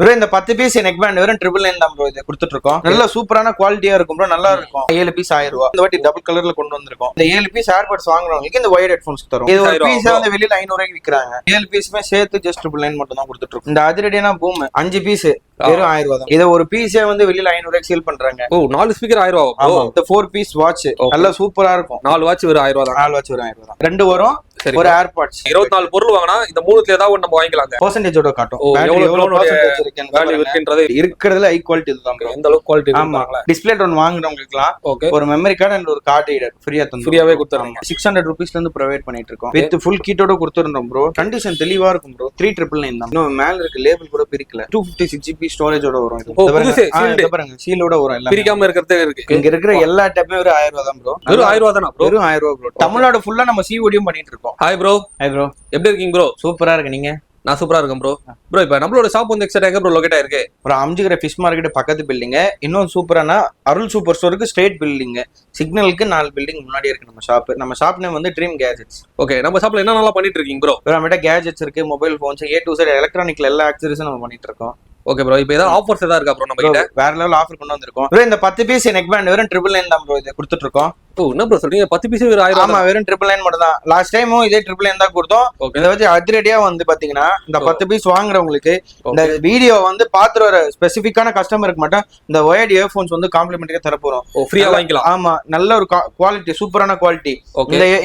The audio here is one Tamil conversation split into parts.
வெறும் இந்த 10 பீஸ் நெக் பேண்ட் வெறும் 999 தான் ப்ரோ இது கொடுத்துட்டு இருக்கோம். நல்ல சூப்பரான குவாலிட்டியா இருக்கும் ப்ரோ, நல்லா இருக்கும். 7 பீஸ் 1000 ரூபாய். இந்த வாட்டி டபுள் கலர்ல கொண்டு வந்திருக்கோம். இந்த 7 பீஸ் ஏர்பட்ஸ் வாங்குறவங்களுக்கு இந்த ஒயர்ட் ஹெட்போன்ஸ் தரும். இது ஒரு பீஸ் வந்து வெளியில 500 ரூபாய்க்கு விக்கிறாங்க. 7 பீஸுமே சேர்த்து ஜஸ்ட் 999 மட்டும் தான் கொடுத்துட்டு இருக்கோம். இந்த அதிரடியான பூம் 5 பீஸ் வெறும் 1000 ரூபாய் தான். இத ஒரு பீஸே வந்து வெளியில 500 ரூபாய்க்கு சேல் பண்றாங்க. ஓ 4 ஸ்பீக்கர் 1000 ரூபாய். ஆமா. இந்த 4 பீஸ் வாட்ச் நல்லா சூப்பரா இருக்கும். 4 வாட்ச் வெறும் 1000 ரூபாய் தான். 4 வாட்ச் வெறும் 1000 ரூபாய் தான். ரெண்டு வரும். ஒரு ஏர்பாட்ஸ் 24 பொருள் வாங்கினா இந்த மூணுத்துல ஏதாவது ஒன்று நம்ம வாங்கிக்கலாங்க. பெர்சன்டேஜோட காட்டும். எவ்வளவு பெர்சன்டேஜ் இருக்குன்றது இருக்கிறதுல ஹை குவாலிட்டி இதுதான் ப்ரோ. எந்த அளவுக்கு குவாலிட்டி ஆமா. டிஸ்ப்ளே ஒன் வாங்குறவங்களுக்குலாம் ஒரு மெமரி கார்டு அண்ட் ஒரு கார்டு ரீடர் ஃப்ரீயாவே கொடுத்துறாங்க. 600 ரூபீஸ்ல இருந்து ப்ரொவைட் பண்ணிட்டு இருக்கோம். வித் ஃபுல் கிட்டோட கொடுத்துறோம் ப்ரோ. கண்டிஷன் தெளிவா இருக்கும் ப்ரோ. 3999 தான். இன்னும் மேல இருக்க லேபிள் கூட பிரிக்கல. 256 GB ஸ்டோரேஜோட வரும். இது பாருங்க சீலோட வரும். எல்லாம் பிரிக்காம இருக்கிறதே இருக்கு. இங்க இருக்கிற எல்லா டேப்புமே ஒரு 1000 ரூபாய் தான் ப்ரோ. வெறும் 1000 ரூபாய் தானா ப்ரோ? வெறும் 1000 ரூபாய் ப்ரோ. தமிழ்நாடு ஃபுல்லா நம்ம சிஓடியும் பண்ணிட்டு இருக்கோம். Hi bro. Hi bro. எப்படி இருக்கீங்க ப்ரோ? சூப்பரா இருக்கு. நீங்க? நான் சூப்பரா இருக்கேன் ப்ரோ. ப்ரோ இப்போ நம்மளோட ஷாப் வந்து எக்ஸாக்ட்டா எங்க ப்ரோ லொகேட் ஆயிருக்கு? ஒரு அம்ஜிகர ஃபிஷ் மார்க்கெட் பக்கத்து பில்டிங். இன்னும் சூப்பரான அருள் சூப்பர் ஸ்டோருக்கு ஸ்ட்ரெயிட் பில்டிங். சிக்னலுக்கு 4 பில்டிங் முன்னாடி இருக்கு நம்ம ஷாப். நம்ம ஷாப் நேம் வந்து ட்ரீம் கேஜெட்ஸ். ஓகே, நம்ம ஷாப்ல என்ன நல்லா பண்ணிட்டு இருக்கீங்க ப்ரோ? நம்மகிட்ட கேஜெட்ஸ் இருக்கு, mobile phones, A to Z எலக்ட்ரானிக்ல எல்லா ஆக்சசரிஸும் நம்ம பண்ணிட்டு இருக்கோம். ஓகே ப்ரோ, இப்போ ஏதாவது ஆஃபர்ஸ் ஏதாவது இருக்கா ப்ரோ நம்ம கிட்ட? வேற லெவல் ஆஃபர் கொண்டு வந்திருக்கோம். இந்த 10 பீஸ் நெக் பேண்ட் வெறும் 999 தான் ப்ரோ இது கொடுத்துட்டு இருக்கோம். ஓ என்ன ப்ரோ சொல்றீங்க? 10 பீஸ் வெறும் 1000? ஆமா, வெறும் 999 மட்டும் தான். லாஸ்ட் டைமும் இதே 999 தான் கொடுத்தோம். இத வச்சு அதிரடியா வந்து பாத்தீங்கன்னா இந்த 10 பீஸ் வாங்குறவங்களுக்கு இந்த வீடியோ வந்து பாத்துற வர ஸ்பெசிபிக்கான கஸ்டமருக்கு மட்டும் இந்த ஒயர்ட் இயர்போன்ஸ் வந்து காம்ப்ளிமெண்டரியா தர போறோம். ஓ ஃப்ரீயா வாங்கிக்கலாம். ஆமா, நல்ல ஒரு குவாலிட்டி, சூப்பரான குவாலிட்டி.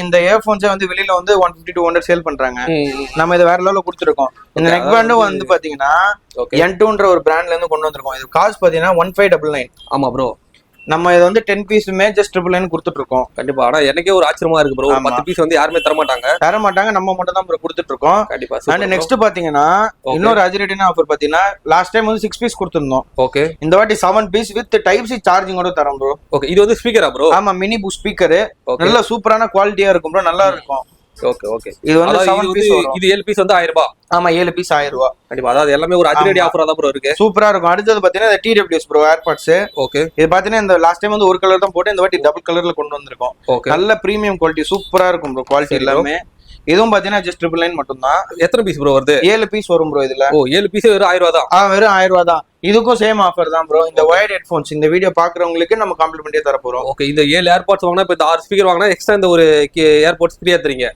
இந்த இயர்போன்ஸே வந்து வெளியில வந்து 150 to 100 சேல் பண்றாங்க. நம்ம இத வேற லெவல்ல கொடுத்துருக்கோம். இந்த நெக் பேண்டும் வந்து பாத்தீங்கன்னா N2ன்ற ஒரு பிராண்ட்ல இருந்து கொண்டு வந்திருக்கோம். இது காஸ்ட் பாத்தீங்கன்னா 1599. ஆமா ப்ரோ, நம்ம இது வந்து 10 பீஸுமே ஜஸ்ட் 999 கொடுத்துட்டு இருக்கோம். கண்டிப்பா. ஆனா எனக்கே ஒரு ஆச்சரியமா இருக்கு ப்ரோ. 10 பீஸ் வந்து யாருமே தர மாட்டாங்க. நம்ம மட்டும் தான் ப்ரோ கொடுத்துட்டு இருக்கோம். கண்டிப்பா. அண்ட் நெக்ஸ்ட் பாத்தீங்கன்னா இன்னொரு அதிரடியான ஆஃபர் பாத்தீங்கன்னா லாஸ்ட் டைம் வந்து 6 பீஸ் கொடுத்திருந்தோம். ஓகே, இந்த வாட்டி 7 பீஸ் வித் டைப் சி சார்ஜிங்கோட தரோம் ப்ரோ. ஓகே, இது வந்து ஸ்பீக்கரா ப்ரோ? ஆமா, மினி பூஸ்ட் ஸ்பீக்கர். நல்ல சூப்பரான குவாலிட்டியா இருக்கும் ப்ரோ, நல்லா இருக்கும். ஓகே ஓகே, இது வந்து 7 பீஸ் வரும். இது 7 பீஸ் வந்து 1000 ரூபாய். ஆமா, 7 பீஸ் 1000 ரூபாய். கண்டிப்பா. அதாவது எல்லாமே ஒரு அதிரடி ஆஃபரா தான் ப்ரோ இருக்கு. சூப்பரா இருக்கும். அடுத்து பாத்தீங்கன்னா TWS ப்ரோ ஏர்பாட்ஸ். ஓகே, இது பாத்தீங்கன்னா இந்த லாஸ்ட் டைம் வந்து ஒரு கலர் தான் போட்டு, இந்த வாட்டி டபுள் கலர்ல கொண்டு வந்திருக்கோம். நல்ல பிரீமியம் குவாலிட்டி, சூப்பரா இருக்கும் ப்ரோ குவாலிட்டி எல்லாமே. இதுவும் பாத்தீங்கன்னா ஜஸ்ட் 999 மட்டும் தான். எத்தனை பீஸ் ப்ரோ வருது? 7 பீஸ் வரும் ப்ரோ இதுல. ஓ 7 பீஸ் வெறும் 1000 ரூபாய் தான். வெறும் 1000 ரூபாய் தான். இதுக்கும் சேம் ஆஃபர் தான் ப்ரோ. இந்த ஒயர்ட் ஹெட்போன்ஸ் இந்த வீடியோ பாக்குறவங்களுக்கு நம்ம காம்ப்ளிமெண்டரியா தர போறோம். ஓகே, இந்த 7 ஏர்பாட்ஸ் வாங்கினா இப்ப இந்த 6 ஸ்பீக்கர் வாங்கினா எக்ஸ்ட்ரா இந்த ஒரு ஏர்பாட்ஸ் ஃப்ரீயா தரீங்க?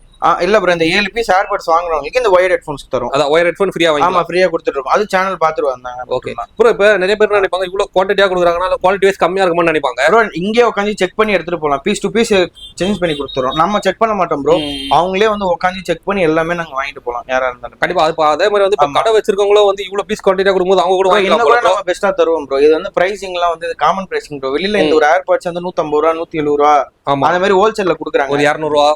இல்ல ப்ரோ, இந்த 7 பீஸ் ஏர்பாட்ஸ் வாங்குறவங்களுக்கு இந்த ஒயர்ட் ஹெட்போன்ஸ் தரும். அதான் ஒயர்ட் ஹெட்போன் ஃப்ரீயா வாங்கி. ஆமா, ஃப்ரீயா கொடுத்துட்டு இருக்கோம். அது சேனல் பாத்துட்டு வந்தாங்க. ஓகே ப்ரோ, இப்ப நிறைய பேர் நினைப்பாங்க இவ்வளவு குவாண்டிட்டியா கொடுக்குறாங்கன்னா குவாலிட்டி வைஸ் கம்மியா இருக்கும்னு நினைப்பாங்க. ப்ரோ இங்கே உட்காந்து செக் பண்ணி எடுத்துட்டு போலாம். பீஸ் டு பீஸ் சேஞ்ச் பண்ணி கொடுத்துறோம். நம்ம செக் பண்ண மாட்டோம் ப்ரோ. அவங்களே வந்து உட்காந்து செக் பண்ணி எல்லாமே நாங்க வாங்கிட்டு போலாம், யாரா இருந்தாலும். கண்டிப்பா. அதே மாதிரி வந்து கடை வச்சிருக்கவங்களும் வந்து இவ்வளவு பீஸ் குவாண்டிட்டியா கொடுக்கும்போது அவங்க கூட வாங்கிக்கலாம். நம்ம பெஸ்டா தருவோம் ப்ரோ. இது வந்து பிரைசிங் எல்லாம் வந்து காமன் பிரைசிங் ப்ரோ. வெளியில இந்த ஒரு ஏர்பாட்ஸ் வந்து 150 ரூபா 170 ரூபா அந்த மாதிரி ஹோல்சேல்ல குடுக்குறாங்க. ஒரு 200 ரூபா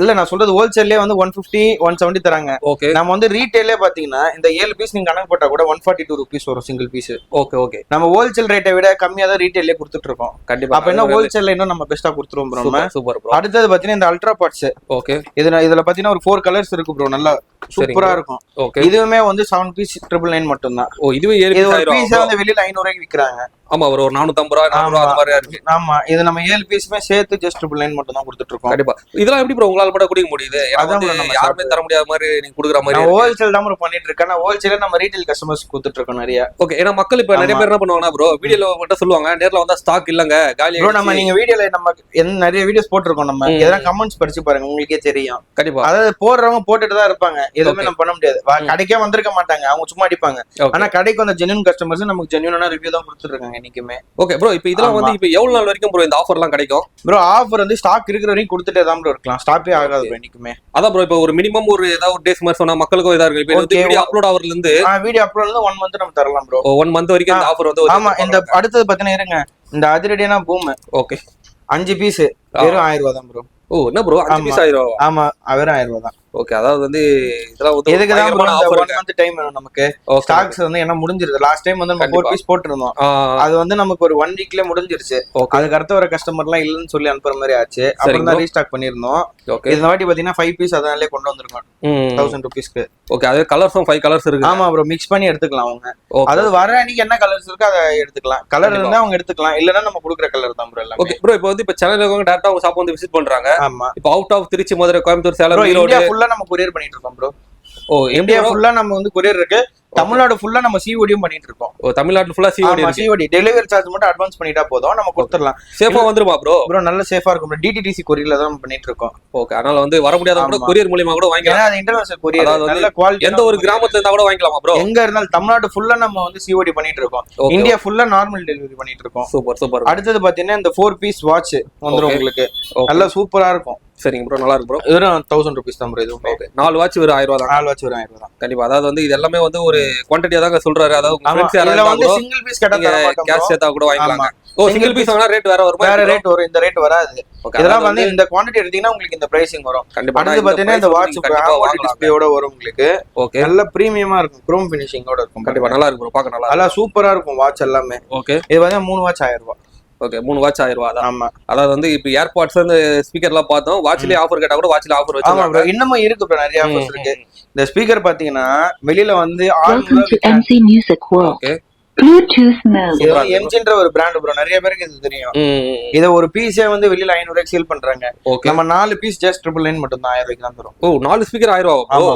இல்ல, நான் சொல்றது ஹோல்சேல்லே வந்து 150 170 தராங்க. ஓகே, நம்ம வந்து ரீட்டைலே பாத்தீங்கன்னா இந்த 7 பீஸ் நீங்க கணக்கு போட்டா கூட 142 ரூபீஸ் வரும் சிங்கிள் பீஸ். ஓகே ஓகே, நம்ம ஹோல்சேல் ரேட்டை விட கம்மியா தான் ரீட்டைலே கொடுத்துட்டு இருக்கோம். கண்டிப்பா. அப்ப என்ன ஹோல்சேல்ல இன்னும் நம்ம பெஸ்டா கொடுத்துருவோம் ப்ரோ. Super bro. அடுத்தது பாத்தீங்கன்னா இந்த அல்ட்ரா பாட்ஸ். ஓகே, இதுல பாத்தீங்கன்னா ஒரு 4 கலர்ஸ் இருக்கு ப்ரோ. நல்லா சூப்பரா இருக்கும். ஓகே, இதுவுமே வந்து 7 பீஸ் 999 மட்டும் தான். ஓ இதுவே 7 பீஸ் வந்து வெளியில 500 ரூபாய்க்கு விக்கிறாங்க. ஆமா, ஒரு 450 ரூபாய் 400 ரூபாய் அந்த மாதிரி இருக்கு. ஆமா, இது நம்ம 7 பீஸுமே சேர்த்து ஜஸ்ட் 999 மட்டும் தான் கொடுத்துட்டு இருக்கோம். கண்டிப்பா. இதெல்லாம் எப்படி ப்ரோ உங்களால கூட குடிக்க முடியுது? நம்ம யாருமே தர முடியாத மாதிரி நீங்க குடுக்குற மாதிரி. ஹோல்சேல் தான் பண்ணிட்டு இருக்கேன். நான் ஹோல்சேல நம்ம ரீட்டைல் கஸ்டமர்ஸ் கொடுத்துட்டு இருக்கோம் நிறைய. ஓகே, ஏன்னா மக்கள் இப்ப நிறைய பேர் என்ன பண்ணுவாங்கன்னா ப்ரோ வீடியோல மட்டும் சொல்லுவாங்க, நேர்ல வந்தா ஸ்டாக் இல்லங்க காலி. ப்ரோ நம்ம நீங்க வீடியோல நம்ம நிறைய வீடியோஸ் போட்டுருக்கோம். நம்ம எதெல்லாம் கமெண்ட்ஸ் படிச்சு பாருங்க, உங்களுக்கே தெரியும். கண்டிப்பா. அதாவது போடுறவங்க போட்டுட்டு தான் இருப்பாங்க, எதுவுமே நம்ம பண்ண முடியாது. கடைக்கே வந்திருக்க மாட்டாங்க, அவங்க சும்மா அடிப்பாங்க. ஆனா கடைக்கு வந்த ஜென்யூன் கஸ்டமர்ஸ் நமக்கு ஜென்யூனான ரிவ்யூ தான் கொடுத்துட்டு இருக்காங்க என்னைக்குமே. ஓகே ப்ரோ, இப்போ இதெல்லாம் வந்து இப்போ எவ்வளவு நாள் வரைக்கும் ப்ரோ இந்த ஆஃபர் எல்லாம் கிடைக்கும்? ப்ரோ ஆஃபர் வந்து ஸ்டாக் இருக்கிற வரைக்கும் கொடுத்துட்டே தான் ப்ரோ இருக்கலாம். ஸ்டாப்பே ஆகாது ப்ரோ என்னைக்குமே. அதான் ப்ரோ, இப்போ ஒரு மினிமம் ஒரு ஏதாவது ஒரு டேஸ் மாதிரி சொன்னா மக்களுக்கும் இதா இருக்கு. இப்போ வீடியோ அப்லோட் ஆவறதுல இருந்து வீடியோ அப்லோட் வந்து 1 மந்த் நம்ம தரலாம் ப்ரோ. 1 மந்த் வரைக்கும் இந்த ஆஃபர் வந்து. ஆமா, இந்த அடுத்தது பாத்தீங்கன்னா இருங்க, இந்த அதிரடியான பூம். ஓகே, 5 பீஸ் வெறும் 1000 ரூபாய் தான் ப்ரோ. ஓ என்ன ப்ரோ 5 பீஸ் 1000 ரூபாய்? ஆமா, வெறும் 1000 ரூபாய் தான். ஓகே, அதாவது வந்து இதெல்லாம் வந்து எதுக்கு தான் ப்ரோ இந்த 1 மந்த் டைம் வேணும் நமக்கு. ஸ்டாக்ஸ் வந்து என்ன முடிஞ்சிருது. லாஸ்ட் டைம் வந்து நம்ம 4 பீஸ் போட்டுருந்தோம். அது வந்து நமக்கு ஒரு 1 வீக்ல முடிஞ்சிருச்சு. அதுக்கு அடுத்த வர கஸ்டமர்லாம் இல்லன்னு சொல்லி அனுப்புற மாதிரி ஆச்சு. அப்புறம் தான் ரீஸ்டாக் பண்ணிருந்தோம். இந்த வாட்டி பாத்தீங்கன்னா 5 பீஸ் அதனாலே கொண்டு வந்திருக்கோம் 1000 ரூபீஸ்க்கு. ஓகே, அதே கலர்ஸும் 5 கலர்ஸ் இருக்கு. ஆமா ப்ரோ, மிக்ஸ் பண்ணி எடுத்துக்கலாம் அவங்க. அதாவது வர அன்னைக்கு என்ன கலர்ஸ் இருக்கோ அதை எடுத்துக்கலாம். கலர் இருந்தா அவங்க எடுத்துக்கலாம், இல்லன்னா நம்ம கொடுக்குற கலர் தான் ப்ரோ எல்லாம். ஓகே ப்ரோ, இப்போ வந்து இப்ப சென்னையில இருக்கவங்க டைரக்டா அவங்க ஷாப் வந்து விசிட் பண்றாங்க. ஆமா, இப்போ out of Trichy, Madurai, Coimbatore, Salem, India ஃபுல்லா நம்ம கொரியர் பண்ணிட்டு இருக்கோம் ப்ரோ. ஓ இந்தியா ஃபுல்லா நம்ம வந்து கொரியர் இருக்கு. தமிழ்நாடு ஃபுல்லா நம்ம சிஓடியும் பண்ணிட்டு இருக்கோம். தமிழ்நாட்டுல ஃபுல்லா சிஓடி சிஓடி டெலிவரி சார்ஜ் மட்டும் அட்வான்ஸ் பண்ணிட்டா போதும், நம்ம கொடுத்துடலாம். சேஃபா வந்துருமா ப்ரோ? ப்ரோ நல்ல சேஃபா இருக்கும். டிடிடிசி கொரியர்ல தான் பண்ணிட்டு இருக்கோம். ஓகே, அதனால வந்து வர முடியாத கூட கொரியர் மூலமா கூட வாங்கிக்கலாம். ஏன்னா அது இன்டர்நேஷனல் கொரியர், நல்ல குவாலிட்டி. எந்த ஒரு கிராமத்துல இருந்தா கூட வாங்கிக்கலாமா ப்ரோ? எங்க இருந்தாலும் தமிழ்நாடு ஃபுல்லா நம்ம வந்து சிஓடி பண்ணிட்டு இருக்கோம். இந்தியா ஃபுல்லா நார்மல் டெலிவரி பண்ணிட்டு இருக்கோம். Super super. அடுத்தது பாத்தீங்கன்னா இந்த 4 பீஸ் வாட்ச் வந்துரும் உங்களுக்கு. நல்லா சூப்பரா இருக்கும். சரிங்க ப்ரோ, நல்லா இருக்கு ப்ரோ. வெறும் 1000 rupees தான் ப்ரோ இது. ஓகே, 4 வாட்ச் வெறும் 1000 ரூபாய் தான். 4 வாட்ச் வெறும் 1000 தான். கண்டிப்பா. அதாவது வந்து இது எல்லாமே வந்து ஒரு குவாண்டிட்டியா தாங்க சொல்றாரு. அதாவது உங்க ஃப்ரெண்ட்ஸ் யாராவது வந்து சிங்கிள் பீஸ் கேட்டா தர மாட்டோம். கேஷ் சேத்தா கூட வாங்கிக்கலாங்க. ஓ, சிங்கிள் பீஸ் வாங்குனா ரேட் வேற வருமா? வேற ரேட் வரும், இந்த ரேட் வராது. இதெல்லாம் வந்து இந்த குவாண்டிட்டி எடுத்தீங்கன்னா உங்களுக்கு இந்த பிரைசிங் வரும். கண்டிப்பா. அடுத்து பாத்தீங்கன்னா இந்த வாட்ச் AMOLED டிஸ்ப்ளேயோட வரும் உங்களுக்கு. ஓகே, நல்ல பிரீமியமா இருக்கும், குரோம் ஃபினிஷிங்கோட இருக்கும். கண்டிப்பா நல்லா இருக்கு ப்ரோ, பார்க்க நல்லா. நல்லா சூப்பரா இருக்கும் வாட்ச் எல்லாமே. ஓகே, இது வந்து 3 வாட்ச் 1000 ரூபாய். ஓகே, 3 வாட்ச் 1000 ரூபாய் தான். ஆமா. அதாவது வந்து இப்போ ஏர்பாட்ஸ் அந்த ஸ்பீக்கர்லாம் பார்த்தோம், வாட்ச்லயே ஆஃபர் கேட்டா கூட வாட்ச்ல ஆஃபர் வச்சிருக்காங்க. ஆமா ப்ரோ, இன்னமும் இருக்கு ப்ரோ, நிறைய ஆஃபர்ஸ் இருக்கு. இந்த ஸ்பீக்கர் பாத்தீங்கன்னா வெளியில வந்து ஓகே, Bluetooth mode. எம்ஜின்ற ஒரு பிராண்ட் ப்ரோ, நிறைய பேருக்கு இது தெரியும். இத ஒரு பீஸே வந்து வெளியில 500 ரூபாய்க்கு சேல் பண்றாங்க. நம்ம 4 பீஸ் ஜஸ்ட் 999 மட்டும் தான் 1000 ரூபாய்க்கு தான் தரும். ஓ, 4 ஸ்பீக்கர் 1000 ரூபாய். ஆமா.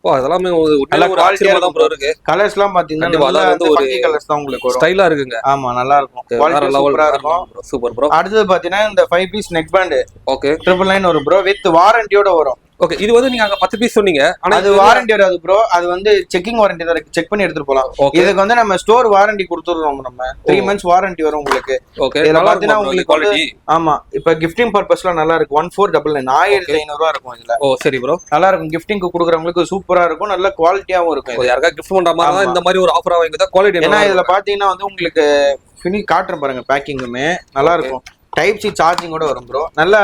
ஓ, அதெல்லாம் நல்ல குவாலிட்டியா தான் ப்ரோ இருக்கு. கலர்ஸ் எல்லாம் பாத்தீங்கன்னா நல்லா வந்து ஒரு கலர்ஸ் தான் உங்களுக்கு வரும். ஸ்டைலா இருக்குங்க. ஆமா, நல்லா இருக்கும். குவாலிட்டி சூப்பரா இருக்கும். Super bro. அடுத்து பாத்தீங்கன்னா இந்த 5 பீஸ் நெக் பேண்ட். ஓகே, 999 வரும் ப்ரோ, வித் வாரண்டியோட வரும். ஓகே, இது வந்து நீங்க அங்க 10 பீஸ் சொன்னீங்க, ஆனா அது வாரண்டி வராது ப்ரோ. அது வந்து செக்கிங் வாரண்டி தான், செக் பண்ணி எடுத்துட்டு போலாம். இதுக்கு வந்து நம்ம ஸ்டோர் வாரண்டி கொடுத்துறோம். நம்ம 3 months வாரண்டி வரும் உங்களுக்கு. ஓகே, இதுல பாத்தீங்கன்னா உங்களுக்கு குவாலிட்டி. ஆமா, இப்ப கிஃப்டிங் பர்பஸ்லாம் நல்லா இருக்கு. 1499 1500 ரூபாய் இருக்கும் இதுல. ஓ சரி ப்ரோ, நல்லா இருக்கும். கிஃப்டிங்க்கு கொடுக்குறவங்களுக்கு சூப்பரா இருக்கும், நல்ல குவாலிட்டியாவும் இருக்கும். யாருக்கா கிஃப்ட் பண்ற மாதிரி தான் இந்த மாதிரி ஒரு ஆஃபரா வாங்கிட்டா குவாலிட்டி. ஏன்னா இதுல பாத்தீங்கன்னா வந்து உங்களுக்கு ஃபினிஷ் காட்டுறேன் பாருங்க, பேக்கிங்குமே நல்லா இருக்கும். டைப் சி சார்ஜிங்கோட வரும் ப்ரோ. நல்ல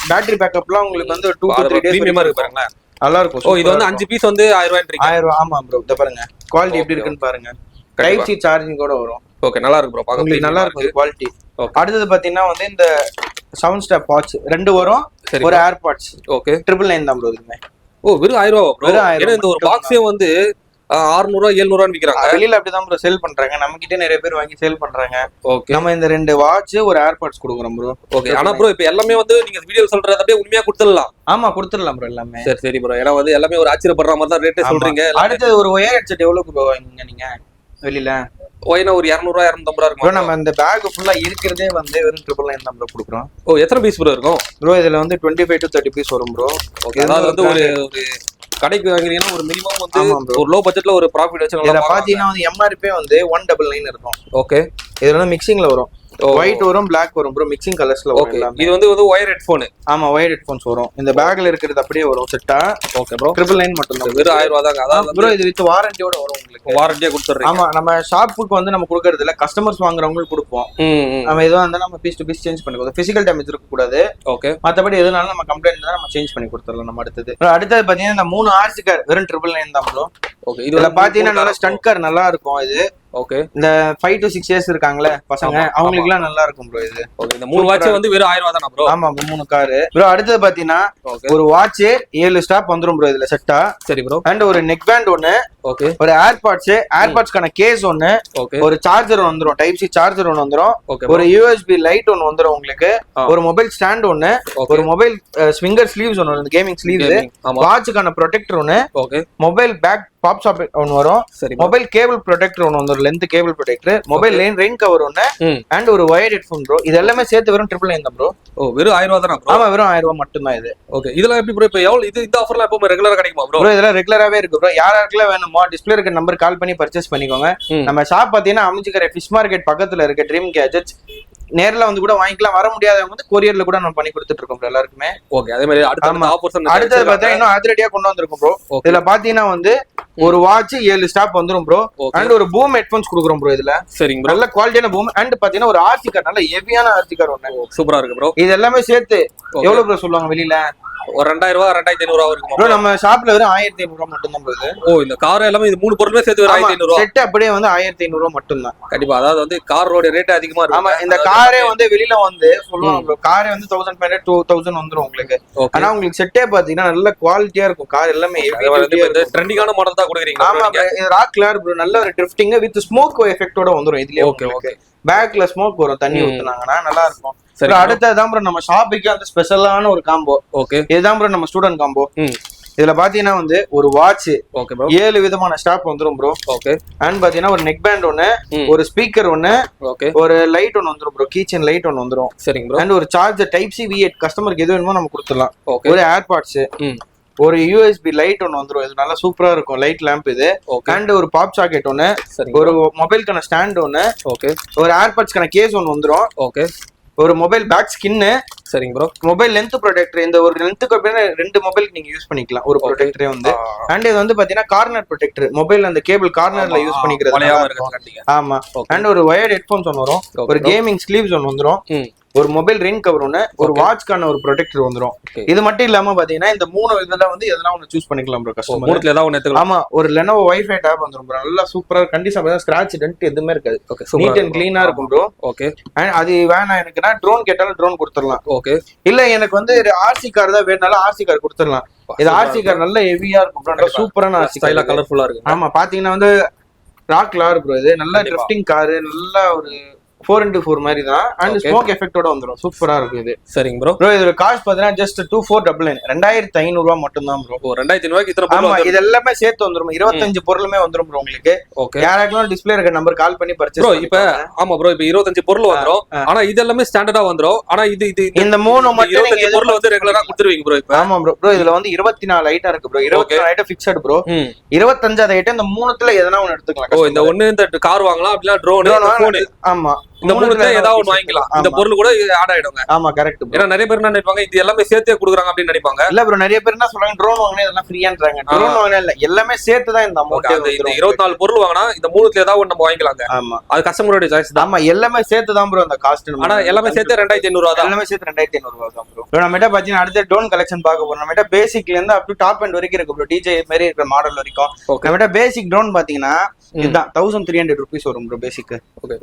பேட்டரி பேக்கப்லாம் உங்களுக்கு வந்து 2 to 3 days பிரீமியமா இருக்கு பாருங்க, நல்லா இருக்கும். ஓ, இது வந்து 5 பீஸ் வந்து 1000 ரூபாய்ன்றீங்க. 1000 ரூபாய். ஆமா ப்ரோ, இத பாருங்க குவாலிட்டி எப்படி இருக்குன்னு பாருங்க. டைப் சி சார்ஜிங்கோட வரும். ஓகே, நல்லா இருக்கு ப்ரோ, பாக்க உங்களுக்கு நல்லா இருக்கும் குவாலிட்டி. அடுத்து பாத்தீங்கன்னா வந்து இந்த சவுண்ட் ஸ்டாப் வாட்ச் 2 வரும், ஒரு ஏர்பாட்ஸ். ஓகே, 999 தான் ப்ரோ இதுமே. ஓ, வெறும் 1000 ரூபாய் ப்ரோ. ஏன்னா இந்த ஒரு பாக்ஸே வந்து 600 700 விக்கிறாங்க. வெளியில அப்படிதான் ப்ரோ சேல் பண்றாங்க, நம்ம கிட்ட நிறைய பேர் வாங்கி சேல் பண்றாங்க. ஓகே, நம்ம இந்த 2 வாட்ச் ஒரு ஏர்பாட்ஸ் கொடுக்குறோம் ப்ரோ. ஓகே, ஆனா ப்ரோ இப்போ எல்லாமே வந்து நீங்க வீடியோ சொல்றது அப்படியே உண்மையா கொடுத்துடலாம். ஆமா, கொடுத்துடலாம் ப்ரோ எல்லாமே. சரி சரி ப்ரோ, ஏன்னா வந்து எல்லாமே ஒரு ஆச்சரியப்படுற மாதிரி தான் ரேட்டே சொல்றீங்க. அடுத்து ஒரு ஒயர் ஹெட்செட் எவ்வளவு ப்ரோ வாங்குங்க நீங்க வெளியில? ஒயனா ஒரு 200 ரூபாய் 250 ரூபாய் இருக்கும். நம்ம இந்த பேக் ஃபுல்லா இருக்கிறதே வந்து வெறும் 999 தான் ப்ரோ கொடுக்குறோம். ஓ, எத்தனை பீஸ் ப்ரோ இருக்கும் ப்ரோ? இதுல வந்து 25 to 30 பீஸ் வரும் ப்ரோ. ஓகே, அதாவது வந்து ஒரு கடைக்கு வாங்குறீங்கன்னா ஒரு மினிமம் வந்து ஒரு லோ பட்ஜெட்ல ஒரு ப்ராஃபிட் வச்சு நல்லா பாத்தீங்கன்னா வந்து எம்ஆர்பி வந்து 199 இருக்கும். ஓகே, இதுல வந்து மிக்சிங்ல வரும். ஒயிட் வரும், பிளாக் வரும் ப்ரோ, மிக்சிங் கலர்ஸ்ல வரும். இது வந்து ஒயர் ஹெட்போன். ஆமா, ஒயர் ஹெட்போன்ஸ் வரும். இந்த பேக்ல இருக்கிறது அப்படியே வரும் செட்டா. ஓகே ப்ரோ, 999 மட்டும் தான். வெறும் 1000 ரூபாய் தாங்க. அதாவது ப்ரோ இது வித் வாரண்டியோட வரும் உங்களுக்கு. வாரண்டியா கொடுத்துறீங்க? ஆமா, நம்ம ஷாப்புக்கு வந்து நம்ம கொடுக்கறது இல்ல, கஸ்டமர்ஸ் வாங்குறவங்களுக்கு கொடுப்போம். நம்ம எதுவா இருந்தாலும் நம்ம பீஸ் டு பீஸ் சேஞ்ச் பண்ணி கொடுப்போம். பிசிக்கல் டேமேஜ் இருக்க கூடாது. ஓகே, மத்தபடி எதுனாலும் நம்ம கம்ப்ளைண்ட் தான் நம்ம சேஞ்ச் பண்ணி கொடுத்துறலாம். நம்ம அடுத்தது பாத்தீங்கன்னா இந்த 3 RC கார் வெறும் 999 தான் ப்ரோ. ஓகே, இதுல பாத்தீங்கன்னா நல்லா ஸ்டண்ட் கார் நல்லா இருக்கும் இது. ஓகே, இந்த 5 to 6 years இருக்காங்களே பசங்க, அவங்களுக்கு எல்லாம் நல்லா இருக்கும் ப்ரோ இது. ஓகே, இந்த 3 வாட்ச் வந்து வெறும் 1000 ரூபாய் தானா ப்ரோ? ஆமா, 3 கார் ப்ரோ. அடுத்து பாத்தீங்கன்னா ஒரு வாட்ச் 7 ஸ்டாப் வந்துரும் ப்ரோ இதுல செட்டா. சரி ப்ரோ. அண்ட் ஒரு நெக் பேண்ட் ஒன்னு. ஓகே, ஒரு ஏர்பாட்ஸ்க்கான கேஸ் ஒன்னு. ஓகே, ஒரு சார்ஜர் வந்துரும், டைப் சி சார்ஜர் ஒன்னு வந்துரும். ஒரு USB லைட் ஒன்னு வந்துரும் உங்களுக்கு. ஒரு மொபைல் ஸ்டாண்ட் ஒன்னு, ஒரு மொபைல் ஸ்விங்கர் ஸ்லீவ்ஸ் ஒன்னு, கேமிங் ஸ்லீவ்ஸ். வாட்ச்க்கான ப்ரொடெக்டர் ஒன்னு. Okay, mobile back pop shop ஒன்னு வரும். மொபைல் கேபிள் ப்ரொடெக்டர் ஒன்னு வந்துரும், length cable protector. Mobile rain cover ஒன்னு அண்ட் ஒரு வயர்ட் ஹெட்போன் ப்ரோ. இது எல்லாமே சேர்த்து வெறும் 999 தான் ப்ரோ. ஓ, வெறும் 1000 ரூபாய் தானா ப்ரோ? ஆமா, வெறும் 1000 ரூபாய் மட்டும் தான் இது. ஓகே, இதெல்லாம் எப்படி ப்ரோ? இப்போ எவ்வளவு இந்த ஆஃபர்லாம் எப்பவும் ரெகுலரா கிடைக்குமா ப்ரோ? ப்ரோ இதெல்லாம் ரெகுலராவே இருக்கு ப்ரோ. யாருக்கெல்லாம் வேணுமோ டிஸ்ப்ளே இருக்க நம்பர் கால் பண்ணி பர்ச்சேஸ் பண்ணிக்கோங்க. நம்ம ஷாப் பாத்தீங்கன்னா அமைஞ்சிக்கிற ஃபிஷ் மார்க்கெட் பக்கத்துல இருக்க ட்ரீம் கேஜெட்ஸ். நேர்ல வந்து கூட வாங்கிக்கலாம், வர முடியாதவங்க வந்து கொரியர்ல கூட நம்ம பண்ணி கொடுத்துட்டு இருக்கோம் எல்லாருக்குமே. ஓகே, அதே மாதிரி அடுத்தது பார்த்தா இன்னும் அதிரடியா கொண்டு வந்திருக்கும் ப்ரோ. இதுல பாத்தீங்கன்னா வந்து ஒரு வாட்ச் 7 ஸ்டாப் வந்துரும் ப்ரோ. அண்ட் ஒரு பூம் ஹெட்போன்ஸ் கொடுக்குறோம் ப்ரோ இதுல. சரிங்க ப்ரோ, நல்ல குவாலிட்டியான பூம். அண்ட் பாத்தீங்கன்னா ஒரு RC கார், நல்ல ஹெவியான RC கார் ஒண்ணு சூப்பரா இருக்கு ப்ரோ. இது எல்லாமே சேர்த்து எவ்வளவு ப்ரோ சொல்லுவாங்க வெளியில? ஒரு 2000 ரூபாய் 2500 ரூபாய் இருக்கும் ப்ரோ. நம்ம ஷாப்ல வெறும் 1500 ரூபாய் மட்டும் தான் ப்ரோ இது. ஓ, இந்த கார் எல்லாமே இது 3 பொருளுமே சேர்த்து வெறும் 1500 ரூபாய். செட் அப்படியே வந்து 1500 ரூபாய் மட்டும் தான். கண்டிப்பா, அதாவது வந்து காரோட ரேட் அதிகமா இருக்கு. ஆமா, இந்த காரே வந்து வெளியில வந்து சொல்லுவாங்க ப்ரோ, காரே வந்து 1500 2000 வந்துரும் உங்களுக்கு. ஆனா உங்களுக்கு செட்டே பாத்தீங்கன்னா நல்ல குவாலிட்டியா இருக்கும். கார் எல்லாமே ட்ரெண்டிங்கான மாடல் தான் கொடுக்குறீங்க. ஆமா, இது ராக் கிளார் ப்ரோ. நல்ல ஒரு ட்ரிஃப்டிங் வித் ஸ்மோக் எஃபெக்ட்டோட வந்துரும் இதுலயே. ஓகே ஓகே, பேக்ல ஸ்மோக் வரும், தண்ணி ஊத்துனாங்கன்னா நல்லா இருக்கும். அடுத்ததான் ப்ரோ நம்ம ஷாப்புக்கு அந்த ஸ்பெஷலான ஒரு காம்போ. ஓகே, இதுதான் ப்ரோ நம்ம ஸ்டூடெண்ட் காம்போ. இதுல பாத்தீங்கன்னா வந்து ஒரு வாட்ச் ஓகே ப்ரோ 7 விதமான ஸ்டாப் வந்துரும் ப்ரோ. ஓகே. அண்ட் பாத்தீங்கன்னா ஒரு நெக் பேண்ட் ஒன்னு, ஒரு ஸ்பீக்கர் ஒன்னு, ஓகே, ஒரு லைட் ஒன்னு வந்துரும் ப்ரோ. கீச்சன் லைட் ஒன்னு வந்துரும். சரிங்க ப்ரோ. அண்ட் ஒரு சார்ஜர் டைப் சி V8 கஸ்டமருக்கு எது வேணுமோ நம்ம கொடுத்துடலாம். ஓகே. ஒரு ஏர்பாட்ஸ், ஒரு USB லைட் ஒன்னு வந்துரும். இது நல்லா சூப்பரா இருக்கும் லைட் லேம்ப் இது. அண்ட் ஒரு பாப் சாக்கெட் ஒன்னு, ஒரு மொபைலுக்கான ஸ்டாண்ட் ஒன்னு, ஓகே, ஒரு ஏர்பாட்ஸ்க்கான கேஸ் ஒன்னு வந்துரும். ஓகே, ஒரு மொபைல் பேக் ஸ்கின்னு, சரிங்க ப்ரோ. Mobile length protector. இந்த ஒரு லென்த்துக்கு அப்படின்னா 2 மொபைலுக்கு நீங்க யூஸ் பண்ணிக்கலாம் ஒரு ப்ரொடெக்டரே வந்து. அண்ட் இது வந்து பாத்தீங்கன்னா கார்னர் ப்ரொடெக்டர், மொபைல் அந்த கேபிள் கார்னர்ல யூஸ் பண்ணிக்கிறது. ஆமா. அண்ட் ஒரு வயர்ட் ஹெட்போன்ஸ் ஒன்னு வரும், ஒரு கேமிங் ஸ்லீவ்ஸ் ஒன்னு வந்துரும், ஒரு மொபைல் ரெயின் கவர் ஒன்னு, ஒரு வாட்ச்க்கான ஒரு ப்ரொடெக்டர் வந்துரும். இது மட்டும் இல்லாம பாத்தீங்கன்னா இந்த 3 இதுல வந்து எதனா ஒன்னு சூஸ் பண்ணிக்கலாம் ப்ரோ கஸ்டமர். மூணுல ஏதாவது ஒன்னு எடுத்துக்கலாம். ஆமா. ஒரு Lenovo Wi-Fi டேப் வந்துரும் ப்ரோ. நல்லா சூப்பரா கண்டிஷன் பார்த்தா ஸ்கிராட்ச் டென்ட் எதுவுமே இருக்காது. நீட் அண்ட் க்ளீனா இருக்கும் ப்ரோ. ஓகே. அது வேணாம் எனக்குன்னா ட்ரோன் கேட்டாலும் ட்ரோன் கொடுத்துடலாம். ஓகே. இல்ல எனக்கு வந்து RC கார் தான் வேணும்னாலும் RC கார் கொடுத்துடலாம். இது RC கார் நல்ல ஹெவியா இருக்கும் ப்ரோ. நல்ல சூப்பரான RC ஸ்டைலா கலர்ஃபுல்லா இருக்கு. ஆமா. பாத்தீங்கன்னா வந்து ராக் லார் ப்ரோ. இது நல்ல ட்ரிஃப்டிங் கார், நல்ல ஒரு 4x4 மாதிரி தான். அண்ட் ஸ்மோக் எஃபெக்ட்டோட வந்துரும். சூப்பரா இருக்கும் இது. சரிங்க ப்ரோ. ப்ரோ இதோட காஸ்ட் பாத்தீங்கன்னா ஜஸ்ட் 2499 2500 ரூபாய் மட்டும் தான் ப்ரோ. 2500 ரூபாய்க்கு இத்தனை பொருள். ஆமா. இது எல்லாமே சேர்த்து வந்துரும். 25 பொருளுமே வந்துரும் ப்ரோ உங்களுக்கு. ஓகே. யாராச்சும் டிஸ்ப்ளே இருக்க நம்பர் கால் பண்ணி பர்ச்சேஸ் ப்ரோ. இப்போ ஆமா ப்ரோ, இப்போ 25 பொருள் வந்துரும். ஆனா இது எல்லாமே ஸ்டாண்டர்டா வந்துரும். ஆனா இது இந்த 3 மட்டும் 25 பொருள் வந்து ரெகுலரா கொடுத்துருவீங்க ப்ரோ இப்போ. ஆமா ப்ரோ. ப்ரோ இதுல வந்து 24 ஐட்டம் இருக்கு ப்ரோ. 24 item fixed bro. 25வது ஐட்டம் இந்த 3த்துல எதனா ஒன்னு எடுத்துக்கலாம். ஓ, இந்த ஒன்னு இந்த கார் வாங்கலாம், அப்படினா ட்ரோன், ஃபோன். ஆமா. இந்த 3த்துல ஏதாவது ஒன்னு வாங்கிக்கலாம். இந்த பொருள் கூட ஆட் ஆயிடுங்க. ஆமா கரெக்ட் ப்ரோ. ஏன்னா நிறைய பேர் என்ன நினைப்பாங்க, இது எல்லாமே சேர்த்தே கொடுக்குறாங்க அப்படின்னு நினைப்பாங்க. இல்ல ப்ரோ, நிறைய பேர் என்ன சொல்றாங்க, ட்ரோன் வாங்கினா இதெல்லாம் ஃப்ரீயான்றாங்க. ட்ரோன் வாங்கினா இல்ல, எல்லாமே சேர்த்து தான் இந்த அமௌண்ட். இந்த 24 பொருள் வாங்கினா இந்த 3த்துல ஏதாவது ஒன்னு நம்ம வாங்கிக்கலாங்க. ஆமா. அது கஸ்டமரோட சாய்ஸ் தான். ஆமா. எல்லாமே சேர்த்து தான் ப்ரோ அந்த காஸ்ட். ஆனா எல்லாமே சேர்த்து 2500 ரூபாய் தான். எல்லாமே சேர்த்து 2500 ரூபாய் தான் ப்ரோ. நம்ம கிட்ட பாத்தீங்கன்னா அடுத்த ட்ரோன் கலெக்ஷன் பார்க்க போறோம். நம்ம கிட்ட பேசிக்ல இருந்து அப் டு டாப் எண்ட் வரைக்கும் இருக்கு ப்ரோ. DJ மாதிரி இருக்கிற மாடல் வரைக்கும். நம்ம கிட்ட பேசிக் ட்ரோன் பாத்தீங்கன்னா இதுதான் 1300 ரூபீஸ் வரும் ப்ரோ பேசிக். ஓகே.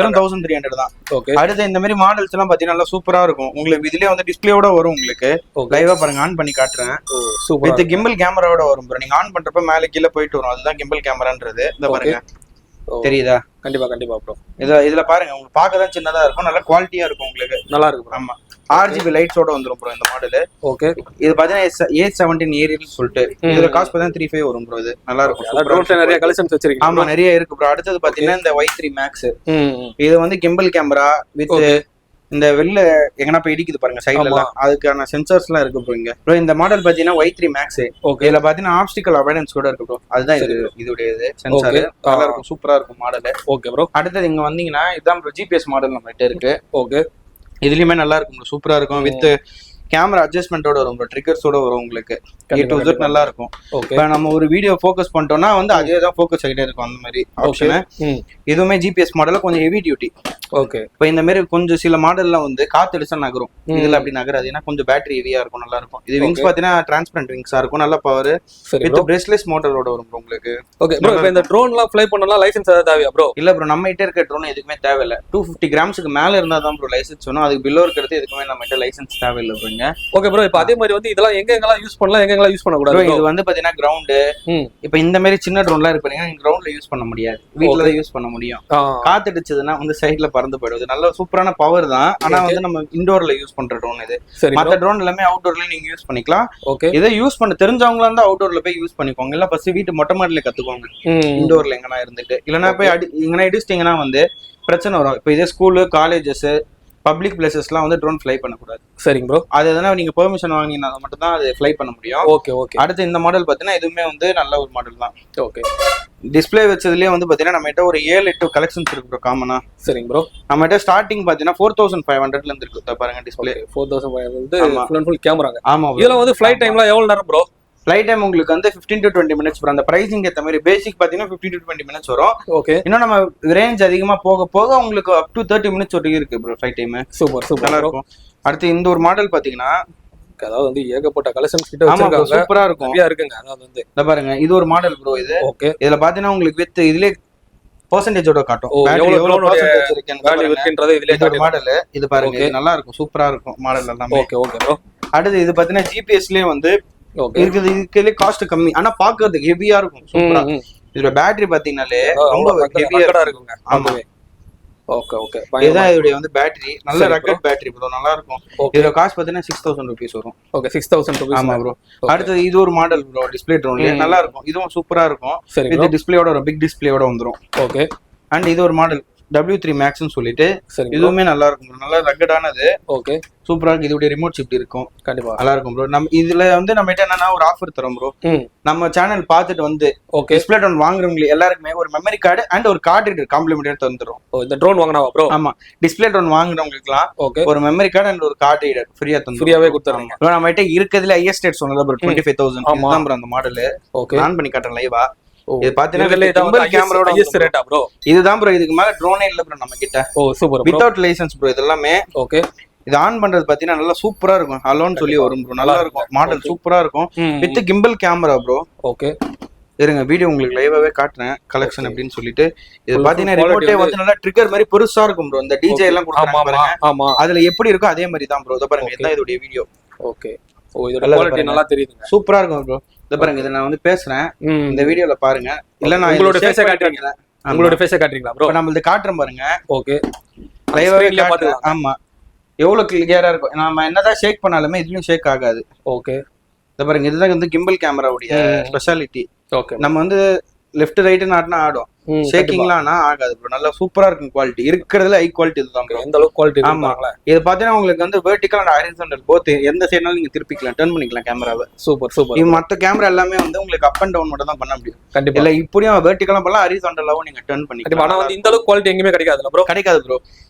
வெறும் 1300 தான். ஓகே. அடுத்து இந்த மாதிரி மாடல்ஸ் எல்லாம் பாத்தீங்கன்னா நல்லா சூப்பரா இருக்கும். உங்களுக்கு இதுலயே வந்து டிஸ்ப்ளேயோட வரும். உங்களுக்கு லைவா பாருங்க, ஆன் பண்ணி காட்டுறேன். வித் கிம்பிள் கேமராவோட வரும் ப்ரோ. நீங்க ஆன் பண்றப்ப மேல கீழே போயிட்டு வரும். அதுதான் கிம்பிள் கேமரான்றது. இந்த பாருங்க, தெரியுதா? கண்டிப்பா கண்டிப்பா ப்ரோ. இதுல பாருங்க, உங்களுக்கு பார்க்க தான் சின்னதா இருக்கும், நல்ல குவாலிட்டியா இருக்கும் உங்களுக்கு. நல்லா இருக்கும். ஆமா. RGB லைட்ஸோட வந்துரும் ப்ரோ இந்த மாடல். ஓகே. இது பாத்தீங்கன்னா A17 ஏரியல் சொல்லிட்டு இதுல காஸ்ட் பாத்தீங்கன்னா 35 வரும் ப்ரோ. இது நல்லா இருக்கும். ட்ரோன்ல நிறைய கலெக்ஷன்ஸ் வச்சிருக்கீங்க. ஆமா, நிறைய இருக்கு ப்ரோ. அடுத்தது பாத்தீங்கன்னா இந்த Y3 Max. இது வந்து கிம்பிள் கேமரா வித் இந்த வெளில எங்கனா போய் இடிக்குது பாருங்க சைடுல எல்லாம், அதுக்கான சென்சார்ஸ் எல்லாம் இருக்கு ப்ரோ இங்க. ப்ரோ இந்த மாடல் பாத்தீங்கன்னா Y3 Max. இதுல பாத்தீங்கன்னா ஆப்ஸ்டிக்கல் அவாய்டன்ஸ் கூட இருக்கு ப்ரோ. அதுதான் இதோட சென்சார். நல்லா இருக்கும், சூப்பரா இருக்கும் மாடல். Okay bro. அடுத்தது இங்க வந்தீங்கன்னா இதான் ப்ரோ GPS மாடல் நம்ம கிட்ட இருக்கு. ஓகே. இதுலயுமே நல்லா இருக்கும் ப்ரோ, சூப்பரா இருக்கும். வித் கேமரா அட்ஜஸ்ட்மெண்டோட வரும் ப்ரோ, ட்ரிகர்ஸோட வரும் உங்களுக்கு. A to Z நல்லா இருக்கும். இப்போ நம்ம ஒரு வீடியோ ஃபோக்கஸ் பண்ணிட்டோம்னா வந்து அதே தான் ஃபோக்கஸ் ஆகிட்டே இருக்கும் அந்த மாதிரி ஆப்ஷனு. இதுவுமே GPS மாடல கொஞ்சம் ஹெவி டியூட்டி. ஓகே. இப்போ இந்த மாதிரி கொஞ்சம் சில மாடல்ல வந்து காத்து அடிச்சா நகரும், இதுல அப்படி நகராது. ஏன்னா கொஞ்சம் பேட்டரி ஹெவியா இருக்கும், நல்லா இருக்கும். இது விங்ஸ் பாத்தீங்கன்னா டிரான்ஸ்பரண்ட் விங்ஸா இருக்கும், நல்ல பவர். வித் பிரேஸ்லெஸ் மோட்டரோட வரும் ப்ரோ உங்களுக்கு. Okay bro. இப்போ இந்த ட்ரோன்லாம் ஃப்ளை பண்ணலாம் லைசென்ஸ் ஏதாவது தேவையா ப்ரோ? இல்ல ப்ரோ, நம்ம கிட்ட இருக்க ட்ரோன் எதுக்குமே தேவையில்ல. 250 கிராம்ஸ்க்கு மேல இருந்தா தான் ப்ரோ லைசென்ஸ் வேணும். அதுக்கு பிலோ இருக்கிறது எதுக்குமே நம்ம கிட்ட லைசென்ஸ் தேவையில்லை ப்ரோ. Okay bro. இப்போ அதே மாதிரி வந்து இதெல்லாம் எங்கெங்கெல்லாம் யூஸ் பண்ணலாம், எங்கெங்கெல்லாம் யூஸ் பண்ணக்கூடாது? இது வந்து பாத்தீங்கன்னா கிரவுண்டு. இப்போ இந்த மாதிரி சின்ன ட்ரோன்லாம் இருக்கு பாத்தீங்கன்னா கிரவுண்ட்ல யூஸ் பண்ண முடியாது, வீட்ல தான் யூஸ் பண்ண முடியும். காத்து அடிச்சதுன்னா வந்து சைட்ல பறந்து போயிடுது. நல்ல சூப்பரான பவர் தான். ஆனா வந்து நம்ம இன்டோர்ல யூஸ் பண்ற ட்ரோன் இது. மத்த ட்ரோன் எல்லாமே அவுட்டோர்ல நீங்க யூஸ் பண்ணிக்கலாம். ஓகே. இதை யூஸ் பண்ண தெரிஞ்சவங்களா இருந்தா அவுட்டோர்ல போய் யூஸ் பண்ணிக்கோங்க. இல்ல ஃபர்ஸ்ட் வீட்டு மொட்டை மாடில கத்துக்கோங்க. இன்டோர்ல எங்கனா இருந்துட்டு இல்லனா போய் எங்கனா இடிச்சிட்டீங்கன்னா வந்து பிரச்சனை வரும். இப்போ இதே ஸ்கூலு, காலேஜஸ், பப்ளிக் பிளேசஸ்லாம் வந்து ட்ரோன் ஃப்ளை பண்ணக்கூடாது. சரிங்க ப்ரோ. அது எதனா நீங்க பெர்மிஷன் வாங்கினா மட்டும் தான் அது ஃப்ளை பண்ண முடியும். Okay okay. அடுத்து இந்த மாடல் பாத்தீங்கன்னா இதுவுமே வந்து நல்ல ஒரு மாடல் தான். ஓகே. டிஸ்பிளே வச்சதுலயே வந்து பாத்தீங்கன்னா நம்ம கிட்ட ஒரு 7-8 கலெக்ஷன்ஸ் இருக்கு ப்ரோ காமனா. சரிங்க ப்ரோ. நம்ம கிட்ட ஸ்டார்டிங் பாத்தீங்கன்னா 4500ல இருந்து இருக்கு பாருங்க டிஸ்பிளே. 4500 வந்து ஃபுல் அண்ட் ஃபுல் கேமராங்க. ஆமா. இதெல்லாம் வந்து ஃப்ளைட் டைம்ல எவ்வளவு நேரம் ப்ரோ? ஃப்ளைட் டைம் உங்களுக்கு வந்து 15 to 20 minutes ப்ரோ. அந்த பிரைசிங் ஏத்த மாதிரி பேசிக் பாத்தீங்கன்னா 15 to 20 minutes வரும். ஓகே. இன்னும் நம்ம ரேஞ்ச் அதிகமா போக போக உங்களுக்கு அப் டு 30 minutes வரைக்கும் இருக்கு bro flight time. Super super நல்லா இருக்கும். அடுத்து இந்த ஒரு மாடல் பாத்தீங்கன்னா அதாவது வந்து ஏகப்பட்ட கலெக்ஷன்ஸ் கிட்ட வச்சிருக்காங்க. சூப்பரா இருக்கும், நிறைய இருக்குங்க. அதாவது வந்து இத பாருங்க, இது ஒரு மாடல் ப்ரோ. இது ஓகே. இதுல பாத்தீங்கன்னா உங்களுக்கு வித் இதுலயே பெர்சன்டேஜோட காட்டும். எவ்வளவு பெர்சன்டேஜ் இருக்குன்றது இதுலயே காட்டும் மாடல். இது பாருங்க, இது நல்லா இருக்கும், சூப்பரா இருக்கும் மாடல் எல்லாமே. Okay okay bro. அடுத்து இது பாத்தீங்கன்னா ஜிபிஎஸ்லயே வந்து இதுல காஸ்ட் கம்மி, ஆனா பாக்குறதுக்கு ஹெவியா இருக்கும், சூப்பரா. இதுல பேட்டரி பாத்தீங்கன்னாலே ரொம்ப ஹெவியா இருக்குங்க. ஆமா. ஓகே ஓகே இதுதான் இதோட வந்து பேட்டரி நல்ல ராக்கெட் பேட்டரி ப்ரோ, நல்லா இருக்கும். இதோட காஸ்ட் பாத்தீங்கன்னா 6000 rupees வரும். Okay 6000 rupees. ஆமா ப்ரோ. அடுத்து இது ஒரு மாடல் ப்ரோ, டிஸ்ப்ளே ட்ரோன்ல நல்லா இருக்கும். இதுவும் சூப்பரா இருக்கும். இது டிஸ்ப்ளேயோட ஒரு பிக் டிஸ்ப்ளேயோட வந்துரும். ஓகே. அண்ட் இது ஒரு மாடல் W3 Max னு சொல்லிட்டு இதுவுமே நல்லா இருக்கும் ப்ரோ, நல்லா ரக்கடானது. ஓகே சூப்பரா இருக்கு. இதோட ரிமோட் ஷிஃப்ட் இருக்கும். கண்டிப்பா நல்லா இருக்கும் ப்ரோ. நம்ம இதுல வந்து நம்ம கிட்ட என்னன்னா ஒரு ஆஃபர் தரோம் ப்ரோ. நம்ம சேனல் பார்த்துட்டு வந்து ஓகே டிஸ்ப்ளே ட்ரோன் வாங்குறவங்க எல்லாருக்குமே ஒரு மெமரி கார்டு அண்ட் ஒரு கார்டு ரீடர் காம்ப்ளிமெண்டரி தந்துறோம். இந்த ட்ரோன் வாங்குனாவா ப்ரோ? ஆமா, டிஸ்ப்ளே ட்ரோன் வாங்குறவங்களுக்குலாம் ஓகே ஒரு மெமரி கார்டு அண்ட் ஒரு கார்டு ரீடர் ஃப்ரீயாவே கொடுத்துறாங்க. நம்ம கிட்ட இருக்கிறதுல ஹையஸ்ட் ரேட் சொன்னது ப்ரோ 25000 இதுதான் ப்ரோ அந்த மாடல். ஓகே ஆன் பண்ணி காட்டுறேன் லைவா. இது பாத்தீங்கன்னா கேமராவோட ஹையஸ்ட் ரேட்டா ப்ரோ? இதுதான் ப்ரோ, இதுக்கு மேல ட்ரோனே இல்ல ப்ரோ நம்ம கிட்ட. ஓ சூப்பர். வித்அவுட் லைசென்ஸ் ப்ரோ இது எல்லாமே. ஓகே. இது ஆன் பண்றது பாத்தீங்கன்னா நல்லா சூப்பரா இருக்கும். ஹலோன்னு சொல்லி வரும் ப்ரோ, நல்லா இருக்கும். மாடல் சூப்பரா இருக்கும் with gimbal camera bro. Okay இருங்க வீடியோ உங்களுக்கு லைவாவே காட்டுறேன் கலெக்ஷன் அப்படின்னு சொல்லிட்டு. இது பாத்தீங்கன்னா ரிமோட்டே வந்து நல்லா ட்ரிகர் மாதிரி பெருசா இருக்கும் ப்ரோ. இந்த டிஜே எல்லாம் கொடுக்குறாங்க பாருங்க, ஆமா அதுல எப்படி இருக்கோ அதே மாதிரி தான் ப்ரோ. இத பாருங்க, இதுதான் இதோட வீடியோ. ஓகே. ஓ இதோட குவாலிட்டி நல்லா தெரியுதுங்க, சூப்பரா இருக்கும் ப்ரோ. இத பாருங்க, இத நான் வந்து பேசுறேன், இந்த வீடியோல பாருங்க. இல்ல நான் உங்களோட ஃபேஸை காட்டுறீங்க, உங்களோட ஃபேஸை காட்டுறீங்களா ப்ரோ? நம்ம இத காட்டுறேன் பாருங்க. ஓகே லைவாவே காட்டுறேன். ஆமா, எவ்வளவு கிளியரா இருக்கும். நம்ம என்னதான் ஷேக் பண்ணாலுமே இதுலயும் ஷேக் ஆகாது. ஓகே. இத பாருங்க, இதுதான் வந்து கிம்பிள் கேமராவுடைய ஸ்பெஷாலிட்டி. ஓகே. நம்ம வந்து லெஃப்ட் ரைட் நாட்னா ஆடும், ஷேக்கிங்லாம் ஆகாது ப்ரோ. நல்லா சூப்பரா இருக்கும். குவாலிட்டி இருக்கிறதுல ஹை குவாலிட்டி இதுதான் ப்ரோ. எந்த அளவுக்கு குவாலிட்டி? ஆமா, இது பாத்தீங்கன்னா உங்களுக்கு வந்து வெர்டிகல் அண்ட் ஹாரிசான்டல் போத் எந்த சைடுனாலும் நீங்க திருப்பிக்கலாம், டர்ன் பண்ணிக்கலாம் கேமராவை. Super super. இது மத்த கேமரா எல்லாமே வந்து உங்களுக்கு அப் அண்ட் டவுன் மட்டும் தான் பண்ண முடியும். கண்டிப்பா இல்ல இப்படியும் வெர்டிகலா பண்ணலாம், ஹாரிசான்டலாவும் நீங்க டர்ன் பண்ணிக்கலாம். ஆனா வந்து இந்த அளவுக்கு குவாலிட்டி எங்கேயுமே கிடைக்காதுல ப்ரோ? கிடைக்காது ப்ரோ.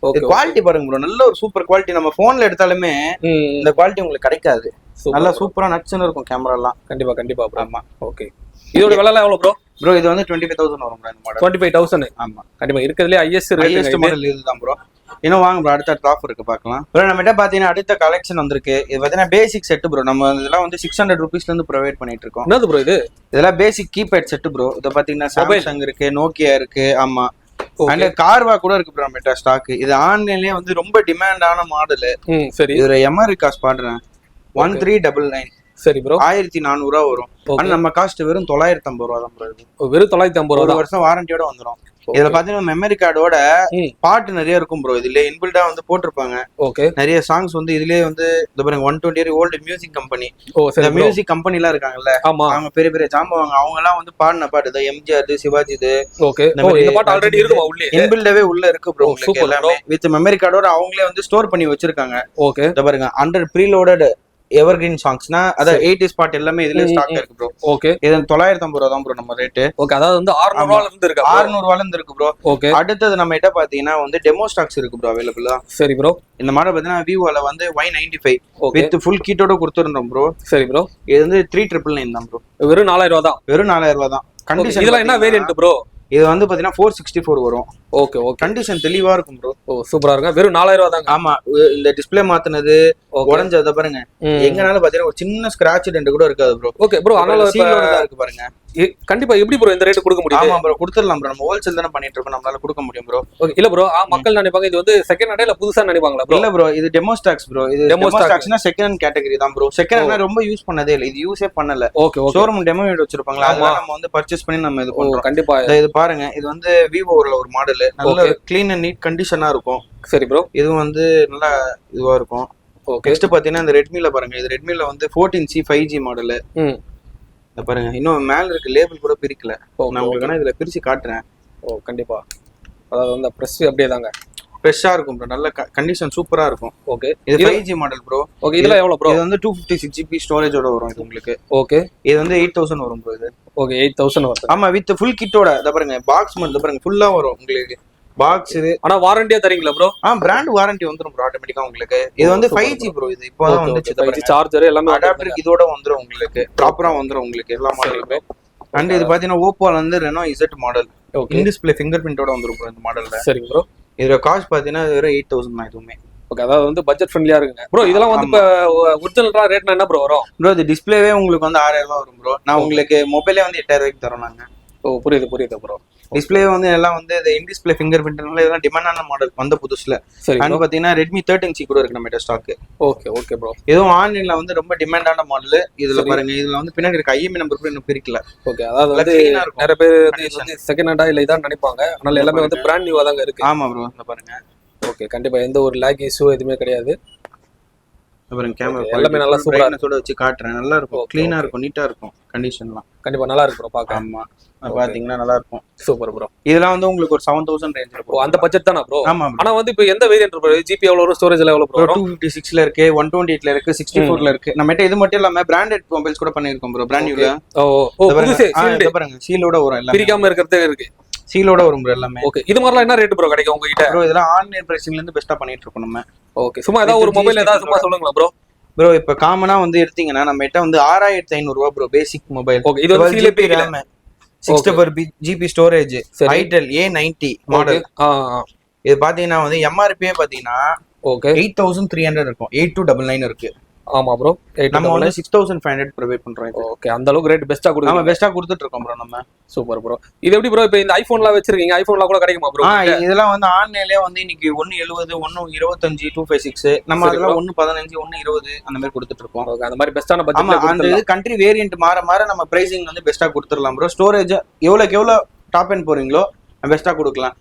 குவாலிட்டி பாருங்க ப்ரோ, நல்ல ஒரு சூப்பர் குவாலிட்டி. நம்ம போன்ல எடுத்தாலுமே இந்த குவாலிட்டி உங்களுக்கு கிடைக்காது. நல்லா சூப்பரா நச்சுன்னு இருக்கும் கேமரா எல்லாம். கண்டிப்பா கண்டிப்பா ப்ரோ. ஆமா. ஓகே. இதோட விலை எவ்வளவு ப்ரோ? ப்ரோ இது வந்து 25000 வரும் ப்ரோ இந்த மாடல். 25000. ஆமா கண்டிப்பா இருக்கிறதுல ஹையஸ்ட் மாடல் இதுதான் ப்ரோ. இன்னும் வாங்க ப்ரோ, அடுத்த ஆஃபர் இருக்கு பார்க்கலாம் ப்ரோ. நம்ம கிட்ட பாத்தீங்கன்னா அடுத்த கலெக்ஷன் வந்திருக்கு. இது பாத்தீங்கன்னா பேசிக் செட் ப்ரோ. நம்ம இதெல்லாம் வந்து 600 rupeesல இருந்து ப்ரொவைட் பண்ணிட்டு இருக்கோம். என்னது ப்ரோ இது? இதெல்லாம் பேசிக் கீபேட் செட் ப்ரோ. இத பாத்தீங்கன்னா சாம்சங் இருக்கு, நோக்கியா இருக்கு. ஆமா, அண்ட் கார்வா கூட இருக்கு ப்ரோ நம்ம கிட்ட ஸ்டாக். இது ஆன்லைன்லயே வந்து ரொம்ப டிமாண்டான மாடல். சரி. இதுல எம்ஆர்பி காஸ்ட் பாடுறேன் 1399. சரி ப்ரோ. 1400 ரூபா வரும். ஆனா நம்ம காஸ்ட் வெறும் 950 ரூபா தான் ப்ரோ. வெறும் 950 ரூபா. 1 வருஷம் வாரண்டியோட வந்துரும். இதுல பாத்தீங்கன்னா மெமரி கார்டோட பாட்டு நிறைய இருக்கும் ப்ரோ. இதுல இன்பில்டா வந்து போட்டிருப்பாங்க. ஓகே. நிறைய சாங்ஸ் வந்து இதுலயே வந்து இந்த பாருங்க 120 year old மியூசிக் கம்பெனி. இந்த மியூசிக் கம்பெனி எல்லாம் இருக்காங்கல்ல, அவங்க பெரிய பெரிய ஜாம்பவாங்க, அவங்க எல்லாம் வந்து பாடின பாட்டு தான். எம்ஜிஆர், சிவாஜி. ஓகே. இந்த பாட்டு ஆல்ரெடி இருக்குமா உள்ளே? இன்பில்டாவே உள்ள இருக்கு ப்ரோ. உங்களுக்கு எல்லாமே வித் மெமரி கார்டோட அவங்களே வந்து ஸ்டோர் பண்ணி வச்சிருக்காங்க. ஓகே. இந்த பாருங்க அண்டர் ப்ரீலோடட் எவர்கிரீன் சாங்ஸ்னா அத 80s பாட்டு எல்லாமே இதுல ஸ்டாக் இருக்கு ப்ரோ. ஓகே. இது 950 ரூபா தான் ப்ரோ நம்ம ரேட். ஓகே. அதாவது வந்து 600 ரூபாயில இருந்து இருக்கு. 600 ரூபாயில இருந்து இருக்கு ப்ரோ. ஓகே. அடுத்து நம்ம கிட்ட பாத்தீங்கன்னா வந்து டெமோ ஸ்டாக்ஸ் இருக்கு ப்ரோ, அவைலபிளா. சரி ப்ரோ. இந்த மாடல் பாத்தீங்கன்னா விவோல வந்து Y95 வித் ஃபுல் கிட்டோட கொடுத்துறோம் ப்ரோ. சரி ப்ரோ. இது வந்து 3999 தான் ப்ரோ. வெறும் 4000 ரூபாய் தான். வெறும் 4000 ரூபாய் தான். கண்டிஷன் இதெல்லாம் என்ன வேரியன்ட் ப்ரோ? இது வந்து பாத்தீங்கன்னா 464 வரும். Okay okay. கண்டிஷன் தெளிவா இருக்கும் ப்ரோ. ஓ சூப்பரா இருக்கு. வெறும் 4000 ரூபாய் தாங்க. ஆமா, இந்த டிஸ்ப்ளே மாத்துனது உடைஞ்சத பாருங்க. எங்கனால பாத்தீங்கன்னா ஒரு சின்ன ஸ்கிராட்ச் டென்ட் கூட இருக்காது ப்ரோ. Okay bro. அதனால சீலோட தான் இருக்கு பாருங்க. கண்டிப்பா எப்படி ப்ரோ இந்த ரேட் கொடுக்க முடியும்? ஆமா ப்ரோ, கொடுத்துடலாம் ப்ரோ. நம்ம ஹோல்சேல் தான பண்ணிட்டு இருக்கோம், நம்மளால கொடுக்க முடியும் ப்ரோ. ஓகே. இல்ல ப்ரோ, மக்கள் நினைப்பாங்க இது வந்து செகண்ட் ஹேண்ட் இல்ல புதுசா நினைப்பாங்களா ப்ரோ? இல்ல ப்ரோ, இது டெமோ ஸ்டாக்ஸ் ப்ரோ. இது டெமோ ஸ்டாக்ஸ்னா செகண்ட் ஹேண்ட் கேட்டகரி தான் ப்ரோ. செகண்ட் ஹேண்ட் ரொம்ப யூஸ் பண்ணதே இல்ல, இது யூஸே பண்ணல. Okay okay. Showroom demo unit வச்சிருப்பாங்களா, அதனால நம்ம வந்து பர்ச்சேஸ் பண்ணி நம்ம இது பண்றோம். கண்டிப்பா. இது பாருங்க, இது வந்து விவோல ஒரு மாடல். நல்ல க்ளீன் அண்ட் நீட் கண்டிஷனா இருக்கும். சரி ப்ரோ. இது வந்து நல்ல இதுவா இருக்கும். ஓகே. நெக்ஸ்ட் பாத்தீங்கன்னா இந்த ரெட்மில பாருங்க. இது ரெட்மில வந்து 14C 5G மாடல். இந்த பாருங்க, இன்னும் மேல இருக்க லேபிள் கூட பிரிக்கல. நான் உங்களுக்கு இதுல பிரிச்சு காட்டுறேன். ஓ கண்டிப்பா. அதாவது வந்து பிரஸ் அப்படியே தாங்க ஃப்ரெஷ்ஷா இருக்கும் ப்ரோ. நல்ல கண்டிஷன் சூப்பரா இருக்கும். ஓகே. இது 5G மாடல் ப்ரோ. ஓகே. இதெல்லாம் எவ்வளவு ப்ரோ? இது வந்து 256GB ஸ்டோரேஜோட வரும் இது உங்களுக்கு. ஓகே. இது வந்து 8000 வரும் ப்ரோ இது. ஓகே. 8000 வரும். ஆமா, வித் ஃபுல் கிட்டோட. இத பாருங்க, பாக்ஸ் மட்டும் பாருங்க ஃபுல்லா வரும் உங்களுக்கு. பாக்ஸ் இது. ஆனா வாரண்டியா தரீங்களா ப்ரோ? பிராண்ட் வாரண்டி வந்துரும் ப்ரோ ஆட்டோமேட்டிக்கா உங்களுக்கு. இது வந்து 5G ப்ரோ. இது இப்போதான் வந்துச்சு. 5G சார்ஜர் எல்லாமே அடாப்டர் இதோட வந்துரும் உங்களுக்கு. ப்ராப்பரா வந்துரும் உங்களுக்கு எல்லா மாடலுமே. அண்ட் இது பாத்தீங்கன்னா ஓப்போல வந்து Reno Z model. In display finger பிரிண்டோட வந்துரும் ப்ரோ இந்த மாடல்ல. சரி ப்ரோ. இதோட காஸ்ட் பாத்தீங்கன்னா வெறும் 8000 தான் இதுவுமே. ஓகே. அதாவது வந்து பட்ஜெட் ஃப்ரெண்ட்லியா இருக்குங்க ப்ரோ. இதெல்லாம் வந்து இப்ப ஒரிஜினல் ரேட்னா என்ன ப்ரோ வரும் ப்ரோ? இது டிஸ்ப்ளேவே உங்களுக்கு வந்து 6000 ரூபாய் வரும் ப்ரோ. நான் உங்களுக்கு மொபைலே வந்து 8000 ரூபாய்க்கு தரோம் நாங்க. ஓ புரியுது புரியுது ப்ரோ. டிஸ்பிளே வந்து எல்லாம் வந்து இந்த இன் டிஸ்பிளே ஃபிங்கர் பிரிண்ட்னால இதெல்லாம் டிமாண்டான மாடல் வந்த புதுசுல. சரி அண்ட் பாத்தீங்கன்னா ரெட்மி 13C கூட இருக்கு நம்ம ஸ்டாக். Okay okay bro. இதுவும் ஆன்லைன்ல வந்து ரொம்ப டிமாண்டான மாடல். இதுல பாருங்க, இதுல வந்து பின்னாடி இருக்க IMEI நம்பர் கூட இன்னும் பிரிக்கல. ஓகே, அதாவது வந்து நிறைய பேர் வந்து செகண்ட் ஹேண்டா இல்ல இதான் நினைப்பாங்க. அதனால எல்லாமே வந்து பிராண்ட் நியூவா தாங்க இருக்கு. ஆமா ப்ரோ, இந்த பாருங்க. ஓகே, கண்டிப்பா எந்த ஒரு லாக் இஷ்யூ எதுவுமே கிடையாது. பாருங்க, கேமரா எல்லாமே நல்லா சூப்பரா இருக்கு. வச்சு காட்டுறேன், நல்லா இருக்கும், க்ளீனா இருக்கும், நீட்டா இருக்கும், கண்டிஷன்லாம் கண்டிப்பா நல்லா இருக்கு ப்ரோ பாக்க. ஆமா, பாத்தீங்கன்னா நல்லா இருக்கும். Super bro. இதெல்லாம் வந்து உங்களுக்கு ஒரு 7000 ரேஞ்ச்ல இருக்கும். அந்த பட்ஜெட் தானா ப்ரோ? ஆமா. ஆனா வந்து இப்போ எந்த வேரியன்ட் ப்ரோ? ஜிபி எவ்வளவு வரும், ஸ்டோரேஜ் எவ்வளவு ப்ரோ? 256ல இருக்கு, 128ல இருக்கு, 64ல இருக்கு. நம்மட்ட இது மட்டும் இல்லாம பிராண்டட் மொபைல்ஸ் கூட பண்ணிருக்கோம் ப்ரோ, பிராண்ட் நியூல. பாருங்க, சீலோட வரும், எல்லாம் பிரிக்காம இருக்கிறதே இருக்கு. சீலோட வரும் ப்ரோ எல்லாமே. ஓகே, இது மாதிரிலாம் என்ன ரேட் ப்ரோ கிடைக்கும் உங்ககிட்ட? ப்ரோ இதெல்லாம் ஆன்லைன் பிரைசிங்ல இருந்து பெஸ்டா பண்ணிட்டு இருக்கோம் நம்ம. ஓகே, சும்மா ஏதாவது ஒரு மொபைல் ஏதாவது சும்மா சொல்லுங்களா ப்ரோ? ப்ரோ இப்ப காமனா வந்து எடுத்தீங்கன்னா நம்ம கிட்ட வந்து 6500 ரூபாய் ப்ரோ பேசிக் மொபைல். ஓகே, இது வந்து GB RAM, 64GB storage, itel A90 model. இது பாத்தீங்கன்னா வந்து MRP பாத்தீங்கன்னா ஓகே 8300 இருக்கும். 8299 இருக்கு. ஆமா ப்ரோ, நம்ம வந்து 6500 ப்ரொவைட் பண்றோம். ஓகே, அந்த அளவுக்கு ரேட் பெஸ்டா கொடுக்குறோம். நம்ம பெஸ்டா கொடுத்துட்டு இருக்கோம் ப்ரோ நம்ம. Super bro. இது எப்படி ப்ரோ இப்போ இந்த ஐபோன்லாம் வச்சிருக்கீங்க, ஐபோன்லாம் கூட கிடைக்குமா ப்ரோ? இதெல்லாம் வந்து ஆன்லைன்லயே வந்து இன்னைக்கு 170, 125, 256 நம்ம அதெல்லாம் 115, 120 அந்த மாதிரி கொடுத்துட்டு இருக்கோம். ஓகே, அந்த மாதிரி பெஸ்டான பட்ஜெட்ல அந்த இது கண்ட்ரி வேரியன்ட் மாற நம்ம பிரைசிங் வந்து பெஸ்டா கொடுத்துடலாம் ப்ரோ. ஸ்டோரேஜ் எவ்வளவு டாப் எண்ட் போறீங்களோ பெஸ்டா கொடுக்கலாம்.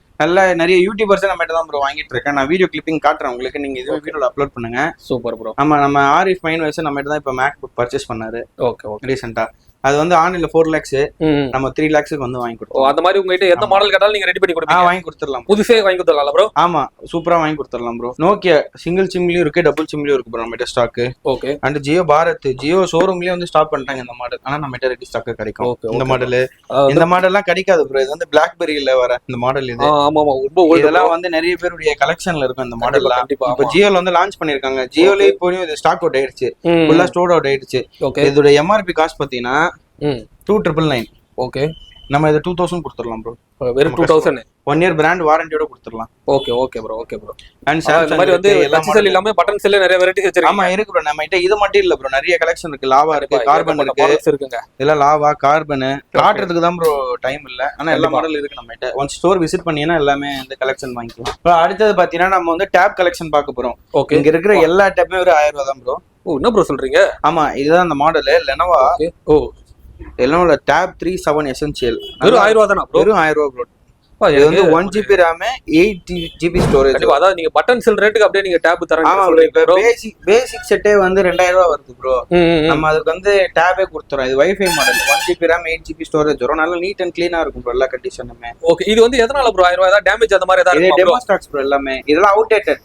நிறைய யூடியூபர்ஸ் நம்ம தான் ப்ரோ வாங்கிட்டு இருக்கேன். நான் வீடியோ கிளிப்பிங் காட்டுறேன் உங்களுக்கு, நீங்க இது வீடியோல அப்லோட் பண்ணுங்க. Super bro. நம்ம ஆரிஃப் மைன் வயசு நம்ம தான் இப்ப மேக்புக் பர்ச்சேஸ் பண்ணாரு. ஓகே ரீசெண்டா அது வந்து ஆன்லைன்ல 4 lakhs, நம்ம 3 lakhs வந்து வாங்கி கொடுத்தோம். அந்த மாதிரி உங்ககிட்ட எந்த மாடல் கேட்டாலும் நீங்க ரெடி பண்ணி கொடுப்பீங்க? வாங்கி கொடுத்துடலாம், புதுசே வாங்கி கொடுத்துடலாம் ப்ரோ. ஆமா, சூப்பரா வாங்கி கொடுத்துடலாம் ப்ரோ. நோக்கியா சிங்கிள் சிம்லயும் இருக்கு, டபுள் சிம்லயும் இருக்கு ப்ரோ நம்ம stock. Okay, and Jio Bharat, Jio ஷோரூம்லயே வந்து ஸ்டாப் பண்ணிட்டாங்க இந்த மாடல். ஆனா நம்ம ரெடி ஸ்டாக் கிடைக்கும். இந்த மாடல், இந்த மாடல்லாம் கிடைக்காது ப்ரோ. இது வந்து பிளாக்பெரியில வர இந்த மாடல். இது ஆமா இதெல்லாம் வந்து நிறைய பேருடைய கலெக்ஷன்ல இருக்கும் இந்த மாடல்லாம். இப்ப ஜியோல வந்து லான்ச் பண்ணிருக்காங்க. ஜியோலயே இப்போ இது ஸ்டாக் அவுட் ஆயிடுச்சு, ஃபுல்லா ஸ்டோர் அவுட் ஆயிடுச்சு. இதோட MRP காஸ்ட் பாத்தீங்கன்னா 2999. ஓகே, நம்ம இது 2000 கொடுத்துடலாம் ப்ரோ. வெறும் 2000. 1 year பிராண்ட் வாரண்டியோட கொடுத்துடலாம். Okay okay bro, okay bro. And Samsung மாதிரி வந்து டச் செல் இல்லாம பட்டன் செல்ல நிறைய வெரைட்டிஸ் வச்சிருக்கீங்க. ஆமா இருக்கு ப்ரோ. நம்ம கிட்ட இது மட்டும் இல்ல ப்ரோ, நிறைய கலெக்ஷன் இருக்கு. லாவா இருக்கு, கார்பன் இருக்குங்க. இதெல்லாம் லாவா, கார்பன் காட்டுறதுக்கு தான் ப்ரோ டைம் இல்ல. ஆனா எல்லா மாடல் இருக்கு நம்ம கிட்ட. ஒன் ஸ்டோர் விசிட் பண்ணீங்கன்னா எல்லாமே இந்த கலெக்ஷன் வாங்கிக்கலாம். இப்போ அடுத்தது பாத்தீங்கன்னா நம்ம வந்து டேப் கலெக்ஷன் பார்க்க போறோம். ஓகே, இங்க இருக்கிற எல்லா டேப்புமே ஒரு 1000 ரூபாய் தான் ப்ரோ. ஓ, என்ன ப்ரோ சொல்றீங்க? ஆமா, இதுதான் அந்த மாடல் லெனோவா. ஓ, லெனோவோட டேப் 37 எசென்ஷியல். வெறும் 1000 ரூபாய் தானா ப்ரோ? வெறும் 1000 ரூபாய் ப்ரோ. இது வந்து 1GB RAM, 8GB ஸ்டோரேஜ். அதாவது நீங்க பட்டன் செல் ரேட்டுக்கு அப்படியே நீங்க டேப் தரீங்க. ஆமா ப்ரோ, பேசிக் செட்டே வந்து 2000 ரூபாய் வருது ப்ரோ. நம்ம அதுக்கு வந்து டேபே கொடுத்துறோம். இது wifi model, 1GB RAM, 8GB storage வரும். நல்ல நீட் அண்ட் க்ளீனா இருக்கும் ப்ரோ எல்லா கண்டிஷனுமே. ஓகே, இது வந்து எதனால ப்ரோ 1000 ரூபாய்? ஏதாவது டேமேஜ் அந்த மாதிரி ஏதாவது இருக்குமா? டெமோ ஸ்டாக்ஸ் ப்ரோ எல்லாமே. இதெல்லாம் அவுட்டேட்டட்.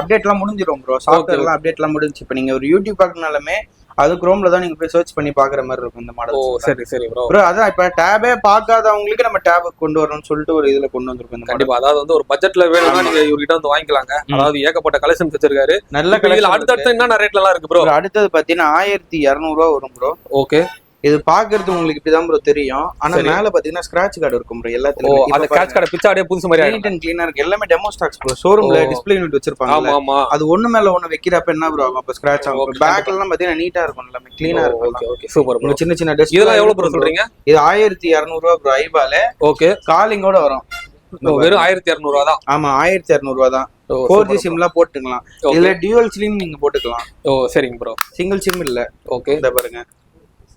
அப்டேட்லாம் முடிஞ்சிரும் ப்ரோ. சாஃப்ட்வேர்லாம் அப்டேட்லாம் முடிஞ்சு. இப்போ நீங்க ஒரு யூடியூப் பார்க்கனாலுமே அது குரோம்ல தான் நீங்க போய் சர்ச் பண்ணி பாக்குற மாதிரி இருக்கும் இந்த மாடல். சரி சரி ப்ரோ. ப்ரோ அதான் இப்ப டேபே பார்க்காதவங்களுக்கு நம்ம டேப் கொண்டு வரணும்னு சொல்லிட்டு ஒரு இதுல கொண்டு வந்திருக்கோம் இந்த கண்டிப்பா. அதாவது வந்து ஒரு பட்ஜெட்ல வேணும்னா நீங்க இவர்கிட்ட வந்து வாங்கிக்கலாங்க. அதாவது ஏகப்பட்ட கலெக்ஷன்ஸ் வச்சிருக்காரு. நல்ல கலெக்ஷன். அடுத்து என்ன ரேட்ல எல்லாம் இருக்கு ப்ரோ? அடுத்தது பாத்தீங்கன்னா 1200 ரூபாய் வரும் ப்ரோ. ஓகே, இது பாக்குறது உங்களுக்கு இப்படிதான் ப்ரோ தெரியும். ஆனா மேல பாத்தீங்கன்னா ஸ்கிராட்ச் கார்டு இருக்கும் ப்ரோ எல்லாத்துலயும். அந்த ஸ்கிராட்ச் கார்டு பிச்சாடியே புதுசு மாதிரி நீட் அண்ட் க்ளீனா இருக்கு. எல்லாமே டெமோ ஸ்டாக்ஸ் ப்ரோ. ஷோரூம்ல டிஸ்ப்ளே யூனிட் வச்சிருப்பாங்க. ஆமா ஆமா. அது ஒண்ணு மேல ஒண்ணு வைக்கிறப்ப என்ன ப்ரோ ஆகும்? அப்ப ஸ்கிராட்ச் ஆகும். பேக்ல எல்லாம் பாத்தீங்கன்னா நீட்டா இருக்கும், எல்லாமே க்ளீனா இருக்கும். Okay okay, super bro. சின்ன சின்ன டெஸ்க். இதெல்லாம் எவ்வளவு ப்ரோ சொல்றீங்க? இது 1200 ரூபாய் ப்ரோ. ஐபால. ஓகே, காலிங்கோட வரும். வெறும் 1200 ரூபாய் தான். ஆமா, 1200 ரூபாய் தான். 4G சிம்லாம் போட்டுக்கலாம். இதுல டியூவல் சிம் நீங்க போட்டுக்கலாம். ஓ சரிங்க ப்ரோ. சிங்கிள் சிம் இல்ல. ஓகே, இத பாருங்க.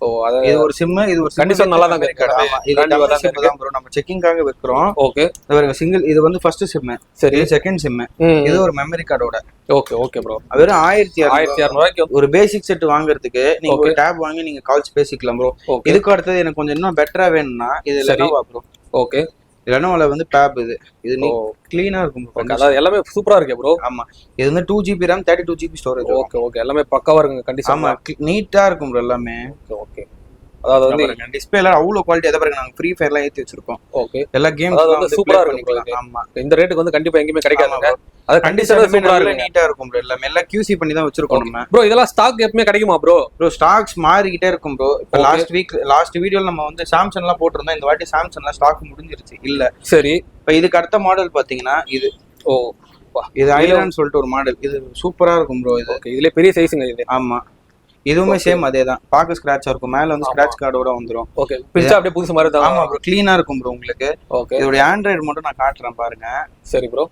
ஓ, அது இது ஒரு சிம், இது ஒரு கண்டிஷன் நல்லா தான் இருக்கு. ஆமா, இது டபுள் சிம் தான் ப்ரோ. நம்ம செக்கிங்காக வைக்கிறோம். ஓகே, இத பாருங்க. சிங்கிள் இது வந்து ஃபர்ஸ்ட் சிம். சரி, செகண்ட் சிம். இது ஒரு மெமரி கார்டோட. Okay okay bro. வெறும் 1200 ரூபாய்க்கு ஒரு பேசிக் செட் வாங்குறதுக்கு நீங்க ஒரு டேப் வாங்கி நீங்க கால்ஸ் பேசிக்கலாம் ப்ரோ. இதுக்கு அடுத்தது எனக்கு கொஞ்சம் இன்னும் பெட்டரா வேணும்னா இது லெனோவா ப்ரோ. ஓகே, லெனோவால வந்து டேப் இது நீ க்ளீனா இருக்கும் ப்ரோ. அதாவது எல்லாமே சூப்பரா இருக்கு ப்ரோ. ஆமா, இது வந்து 2GB RAM, 32GB storage. Okay okay, எல்லாமே பக்காவா இருக்குங்க கண்டிஷன். ஆமா, நீட்டா இருக்கும் ப்ரோ எல்லாமே. ஓகே, அதாவது வந்து டிஸ்ப்ளேல அவ்வளவு குவாலிட்டி. அத பாருங்க, நாங்க ஃப்ரீ ஃபயர்லாம் ஏத்தி வச்சிருக்கோம். ஓகே, எல்லா கேம்ஸ் வந்து சூப்பரா இருக்கு. ஆமா, இந்த ரேட்டுக்கு வந்து கண்டிப்பா எங்கயுமே கிடைக்காதுங்க. அது கண்டிஷன் சூப்பரா இருக்கு, நீட்டா இருக்கும் ப்ரோ. எல்லாமே எல்லாம் QC பண்ணி தான் வச்சிருக்கோம் நம்ம. ப்ரோ இதெல்லாம் ஸ்டாக் எப்பவுமே கிடைக்குமா ப்ரோ? ப்ரோ ஸ்டாக்ஸ் மாறிக்கிட்டே இருக்கும் ப்ரோ. இப்போ லாஸ்ட் வீடியோல நம்ம வந்து சாம்சங்லாம் போட்டுருந்தோம். இந்த வாட்டி சாம்சங்லாம் ஸ்டாக் முடிஞ்சிருச்சு இல்ல. சரி, இப்போ இதுக்கு அடுத்த மாடல் பாத்தீங்கன்னா இது. ஓ, இது ஐலாண்ட் சொல்லிட்டு ஒரு மாடல். இது சூப்பரா இருக்கும் ப்ரோ. இது ஓகே, இதுல பெரிய சைஸ்ங்க இது. ஆமா, இதுவுமே சேம் அதே தான். பார்க்க ஸ்கிராட்சா இருக்கும், மேல வந்து ஸ்கிராட்ச் கார்டோட வந்துரும். ஓகே, பிரிச்சா அப்படியே புதுசு மாதிரி தான். ஆமா ப்ரோ, க்ளீனா இருக்கும் ப்ரோ உங்களுக்கு. ஓகே, இதோட ஆண்ட்ராய்டு மட்டும் நான் காட்டுறேன் பாருங்க. சரி ப்ரோ.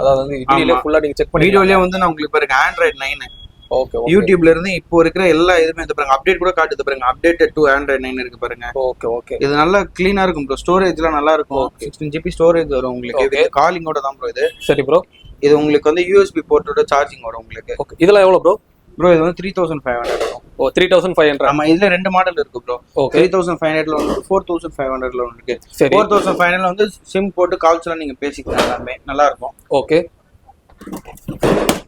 அதாவது வந்து வீடியோல ஃபுல்லா நீங்க செக் பண்ணி வீடியோலயே வந்து நான் உங்களுக்கு பாருங்க ஆண்ட்ராய்டு 9. ஓகே, யூடியூப்ல இருந்து இப்போ இருக்கிற எல்லா இதுமே வந்து பாருங்க, அப்டேட் கூட காட்டுது பாருங்க. அப்டேட்டட் டு ஆண்ட்ராய்டு 9 இருக்கு பாருங்க. ஓகே ஓகே, இது நல்லா க்ளீனா இருக்கும் ப்ரோ. ஸ்டோரேஜ்லாம் நல்லா இருக்கும். 16 GB ஸ்டோரேஜ் வரும் உங்களுக்கு. காலிங்கோட தான் ப்ரோ இது. சரி ப்ரோ. இது உங்களுக்கு வந்து USB போர்ட்டோட சார்ஜிங் வரும் உங்களுக்கு. ஓகே, இதெல்லாம் எவ்வளவு ப்ரோ? ப்ரோ இது வந்து 3500 வரும். ஓ 3500. ஆமா, இதுல ரெண்டு மாடல் இருக்கு ப்ரோ. ஓகே, 3500ல ஒன்று, 4500ல ஒன்று இருக்கு. சரி, 4500ல வந்து சிம் போட்டு கால்ஸ் எல்லாம் நீங்க பேசிக்கலாம், எல்லாமே நல்லா இருக்கும். ஓகே,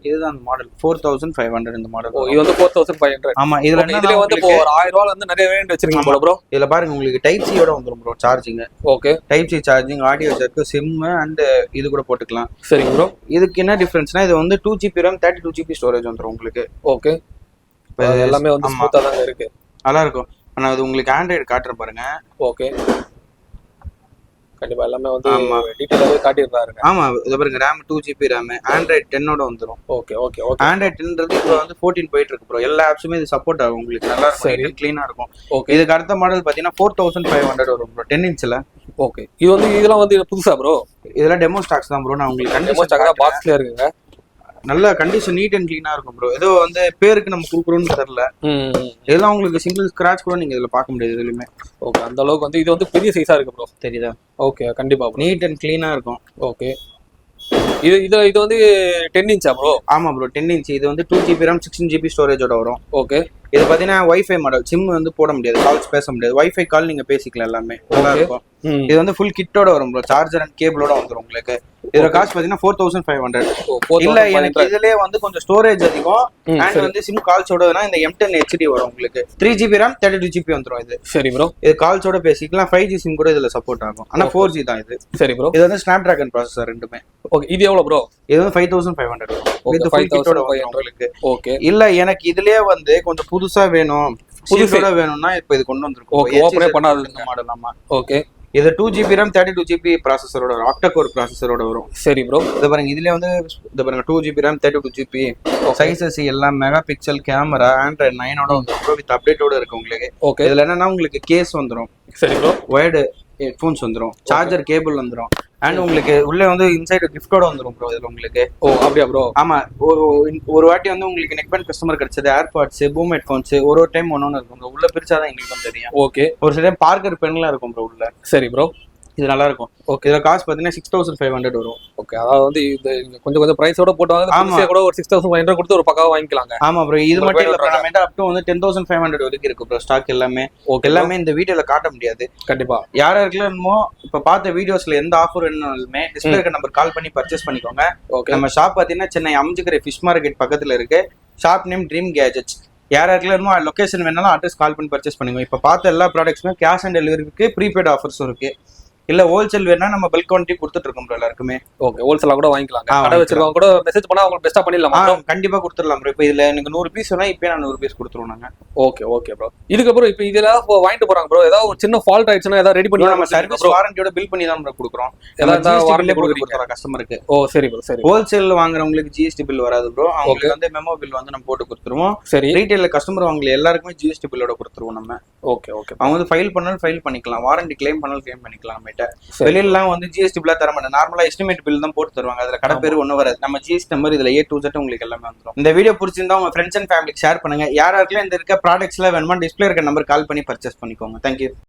இதுதான் மாடல் 4500 இந்த மாடல். ஓ இது வந்து 4500. ஆமா, இதுல என்ன இதுல வந்து இப்போ ஒரு 1000 ரூபாயில வந்து நிறைய வேரியன்ட் வச்சிருக்கீங்க போல ப்ரோ. இதுல பாருங்க உங்களுக்கு டைப் சி யோட வந்துரும் bro charging. Okay, type C charging, audio jack, SIM and இது கூட போட்டுக்கலாம். சரிங்க ப்ரோ. இதுக்கு என்ன டிஃபரன்ஸ்னா இது வந்து 2 GB RAM 32 GB ஸ்டோரேஜ் வந்துரும் உங்களுக்கு. ஓகே, எல்லாமே வந்து ஸ்மூத்தா தான் இருக்கு, நல்லா இருக்கும். ஆனா அது உங்களுக்கு ஆண்ட்ராய்டு காட்டுற பாருங்க. ஓகே, கண்டிப்பா எல்லாமே வந்து டீடைலாவே காட்டிடுறாருங்க. ஆமா, இத பாருங்க, RAM 2 GB RAM ஆண்ட்ராய்டு 10 ஓட வந்துரும். ஓகே ஓகே ஓகே, ஆண்ட்ராய்டு 10ன்றது இப்போ வந்து 14 போயிட்டு இருக்கு ப்ரோ. எல்லா ஆப்ஸுமே இது சப்போர்ட் ஆகும் உங்களுக்கு, நல்லா இருக்கும், க்ளீனா இருக்கும். ஓகே, இதுக்கு அடுத்த மாடல் பாத்தீங்கன்னா 4500 வரும் ப்ரோ, 10 இன்ச்ல. ஓகே, இது வந்து இதெல்லாம் வந்து புதுசா ப்ரோ? இதெல்லாம் டெமோ ஸ்டாக்ஸ் தான் ப்ரோ. நான் உங்களுக்கு டெமோ ஸ்டாக் தான் பாக்ஸ்ல இருக்குங்க. நல்ல கண்டிஷன், நீட் அண்ட் க்ளீனா இருக்கும் ப்ரோ. ஏதோ வந்து பேருக்கு நம்ம குடுக்குறோம்னு தெரியல. இதெல்லாம் உங்களுக்கு சிங்கிள் ஸ்கிராட்ச் கூட நீங்க இதுல பார்க்க முடியாது எதுலயுமே. ஓகே, அந்த அளவுக்கு வந்து இது வந்து பெரிய சைஸா இருக்கு ப்ரோ, தெரியுதா? ஓகே, கண்டிப்பா நீட் அண்ட் க்ளீனா இருக்கும். ஓகே, இது வந்து 10 இன்ச்சா ப்ரோ? ஆமா ப்ரோ, 10 இன்ச். இது வந்து 2 GB RAM 16 GB ஸ்டோரேஜோட வரும். ஓகே, இது பாத்தீங்கன்னா வைஃபை மாடல். சிம் வந்து போட முடியாது, கால்ஸ் பேச முடியாது. வைஃபை கால் நீங்க பேசிக்கலாம், எல்லாமே நல்லா இருக்கும். இது வந்து ஃபுல் கிட்டோட வரும் ப்ரோ, சார்ஜர் அண்ட் கேபிளோட வந்துரும் உங்களுக்கு. இதோட காஸ்ட் பாத்தீங்கன்னா 4500. இல்ல எனக்கு இதுலயே வந்து கொஞ்சம் ஸ்டோரேஜ் அதிகம் அண்ட் வந்து சிம் கால்ஸோடனா இந்த M10 HD வரும் உங்களுக்கு. 3 GB RAM 32 GB வந்துரும் இது. சரி ப்ரோ, இது கால்ஸோட பேசிக்கலாம். 5G சிம் கூட இதுல சப்போர்ட் ஆகும். ஆனா 4G தான் இது. சரி ப்ரோ. இது வந்து Snapdragon ப்ராசஸர் ரெண்டுமே. ஓகே, இது எவ்வளவு ப்ரோ? இது வந்து 5500 வரும். இது 5500 உங்களுக்கு. ஓகே, இல்ல எனக்கு இதுலயே வந்து கொஞ்சம் புதுசா வேணும், புதுசா வேணும்னா இப்போ இது கொண்டு வந்திருக்கோம். ஓகே, ஓபனே பண்ணாத இந்த மாடல். ஆமா, ஓகே. இது 2 GB RAM 32 GB ப்ராசஸரோட வரும், ஆக்டா கோர் ப்ராசஸரோட வரும். சரி ப்ரோ. இத பாருங்க, இதுல வந்து இத பாருங்க 2 GB RAM 32 GB சைஸஸ் எல்லாம் மெகா பிக்சல் கேமரா ஆண்ட்ராய்டு 9 ஓட வந்துரும் ப்ரோ, வித் அப்டேட்டோட இருக்கு உங்களுக்கு. ஓகே, இதுல என்னன்னா உங்களுக்கு கேஸ் வந்துரும். சரி ப்ரோ. வயர்டு ஹெட்ஃபோன்ஸ் வந்துரும், சார்ஜர் கேபிள் வந்துரும் அண்ட் உங்களுக்கு உள்ள வந்து இன்சைட் கிஃப்டோட வந்துரும் ப்ரோ இதுல உங்களுக்கு. ஓ அப்படியே ப்ரோ? ஆமா, ஒரு வாட்டி வந்து உங்களுக்கு நெக் பேண்ட் கஸ்டமர் கிடைச்சது ஏர்பாட்ஸ், பூம் ஹெட்ஃபோன்ஸ் ஒரு டைம் ஒன்னு இருக்கும் ப்ரோ. உள்ள பிரிச்சாதான் எங்களுக்கு தெரியும். ஓகே, ஒரு சில டைம் பார்க்கர் பென்லாம் இருக்கும் ப்ரோ உள்ள. சரி ப்ரோ, இது நல்லா இருக்கும். ஓகே, இதோட காஸ்ட் பாத்தீங்கன்னா 6500 வரும். ஓகே, அதாவது வந்து இது கொஞ்சம் பிரைஸோட போட்டு வாங்க, கூட ஒரு 6500 கொடுத்து ஒரு பக்காவா வாங்கிக்கலாங்க. ஆமா ப்ரோ, இது மட்டும் இல்ல, நம்ம அப் டு வந்து 10500 வரைக்கும் இருக்கு ப்ரோ ஸ்டாக் எல்லாமே. எல்லாமே இந்த வீடியோல காட்ட முடியாது. கண்டிப்பா யாராருக்குமோ இப்ப பார்த்த வீடியோஸ்ல எந்த ஆஃபர் வேணும்னாலுமே டிஸ்பிளே நம்பர் கால் பண்ணி பர்ச்சேஸ் பண்ணிக்கோங்க. ஓகே, நம்ம ஷாப் பாத்தீங்கன்னா சென்னை அம்ஜிக்கரை ஃபிஷ் மார்க்கெட் பக்கத்துல இருக்கு. Shop name dream gadgets. யாராருக்குமோ லொகேஷன் வேணாலும் அட்ரஸ் கால் பண்ணி பர்ச்சேஸ் பண்ணுங்க. இப்ப பார்த்த எல்லா ப்ராடக்ட்ஸுமே கேஷ் ஆன் டெலிவரி இருக்கு, ப்ரீபெய்ட் ஆஃபர்ஸும் இருக்கு. இல்ல ஹோல்சேல் வேணா நம்ம பல்க் குவான்டிட்டி கொடுத்துட்டு இருக்கோம் ப்ரோ எல்லாருக்குமே. ஓகே, ஹோல்சேலா கூட வாங்கிக்கலாம். கடை வச்சிருக்கவங்க கூட மெசேஜ் பண்ணா அவங்க பெஸ்டா பண்ணிடலாமா? கண்டிப்பா கொடுத்துடலாம் ப்ரோ. இப்போ இதுல எனக்கு 100 பீஸ் வேணா இப்போ நான் 100 பீஸ் கொடுத்துருவோம் நாங்க. Okay okay bro. இதுக்கப்புறம் இப்போ இதெல்லாம் வாங்கிட்டு போறாங்க ப்ரோ, ஏதாவது ஒரு சின்ன ஃபால்ட் ஆயிடுச்சுன்னா ஏதாவது ரெடி பண்ணி நம்ம சர்வீஸ் வாரண்டியோட பில் பண்ணி தான் ப்ரோ கொடுக்குறோம். ஏதாவது வாரண்டி கொடுக்குறோம் கஸ்டமருக்கு. ஓ சரி ப்ரோ, சரி. ஹோல்சேல் வாங்குறவங்களுக்கு ஜிஎஸ்டி பில் வராது ப்ரோ. அவங்களுக்கு வந்து மெமோ பில் வந்து நம்ம போட்டு கொடுத்துருவோம். சரி. ரீட்டைல்ல கஸ்டமர் வாங்கல எல்லாருக்குமே ஜிஎஸ்டி பில்லோட கொடுத்துருவோம் நம்ம. Okay okay. அவங்க வந்து ஃபைல் பண்ணாலும் ஃபைல் பண்ணிக்கலாம், வாரண்டி கிளைம் பண்ணாலும் கிளைம் பண்ணிக்கலாம். நம்மகிட்ட வெளியில வந்து ஜிஎஸ்டி பில்லா தர மாட்டேன், நார்மலா எஸ்டிமேட் பில் தான் போட்டு தருவாங்க. அதுல கடை பேர் ஒண்ணு வராது. நம்ம ஜிஎஸ்டி நம்பர் இதுல A to Z உங்களுக்கு எல்லாமே வந்துடும். இந்த வீடியோ பிடிச்சிருந்தா உங்க ஃப்ரெண்ட்ஸ் அண்ட் ஃபேமிலிக்கு ஷேர் பண்ணுங்க. யாராருக்கெல்லாம் இந்த இருக்க ப்ராடக்ட்ஸ்ல வேணுமா டிஸ்பிளே இருக்க நம்பர் கால் பண்ணி பர்ச்சேஸ் பண்ணிக்கோங்க. தேங்க்யூ.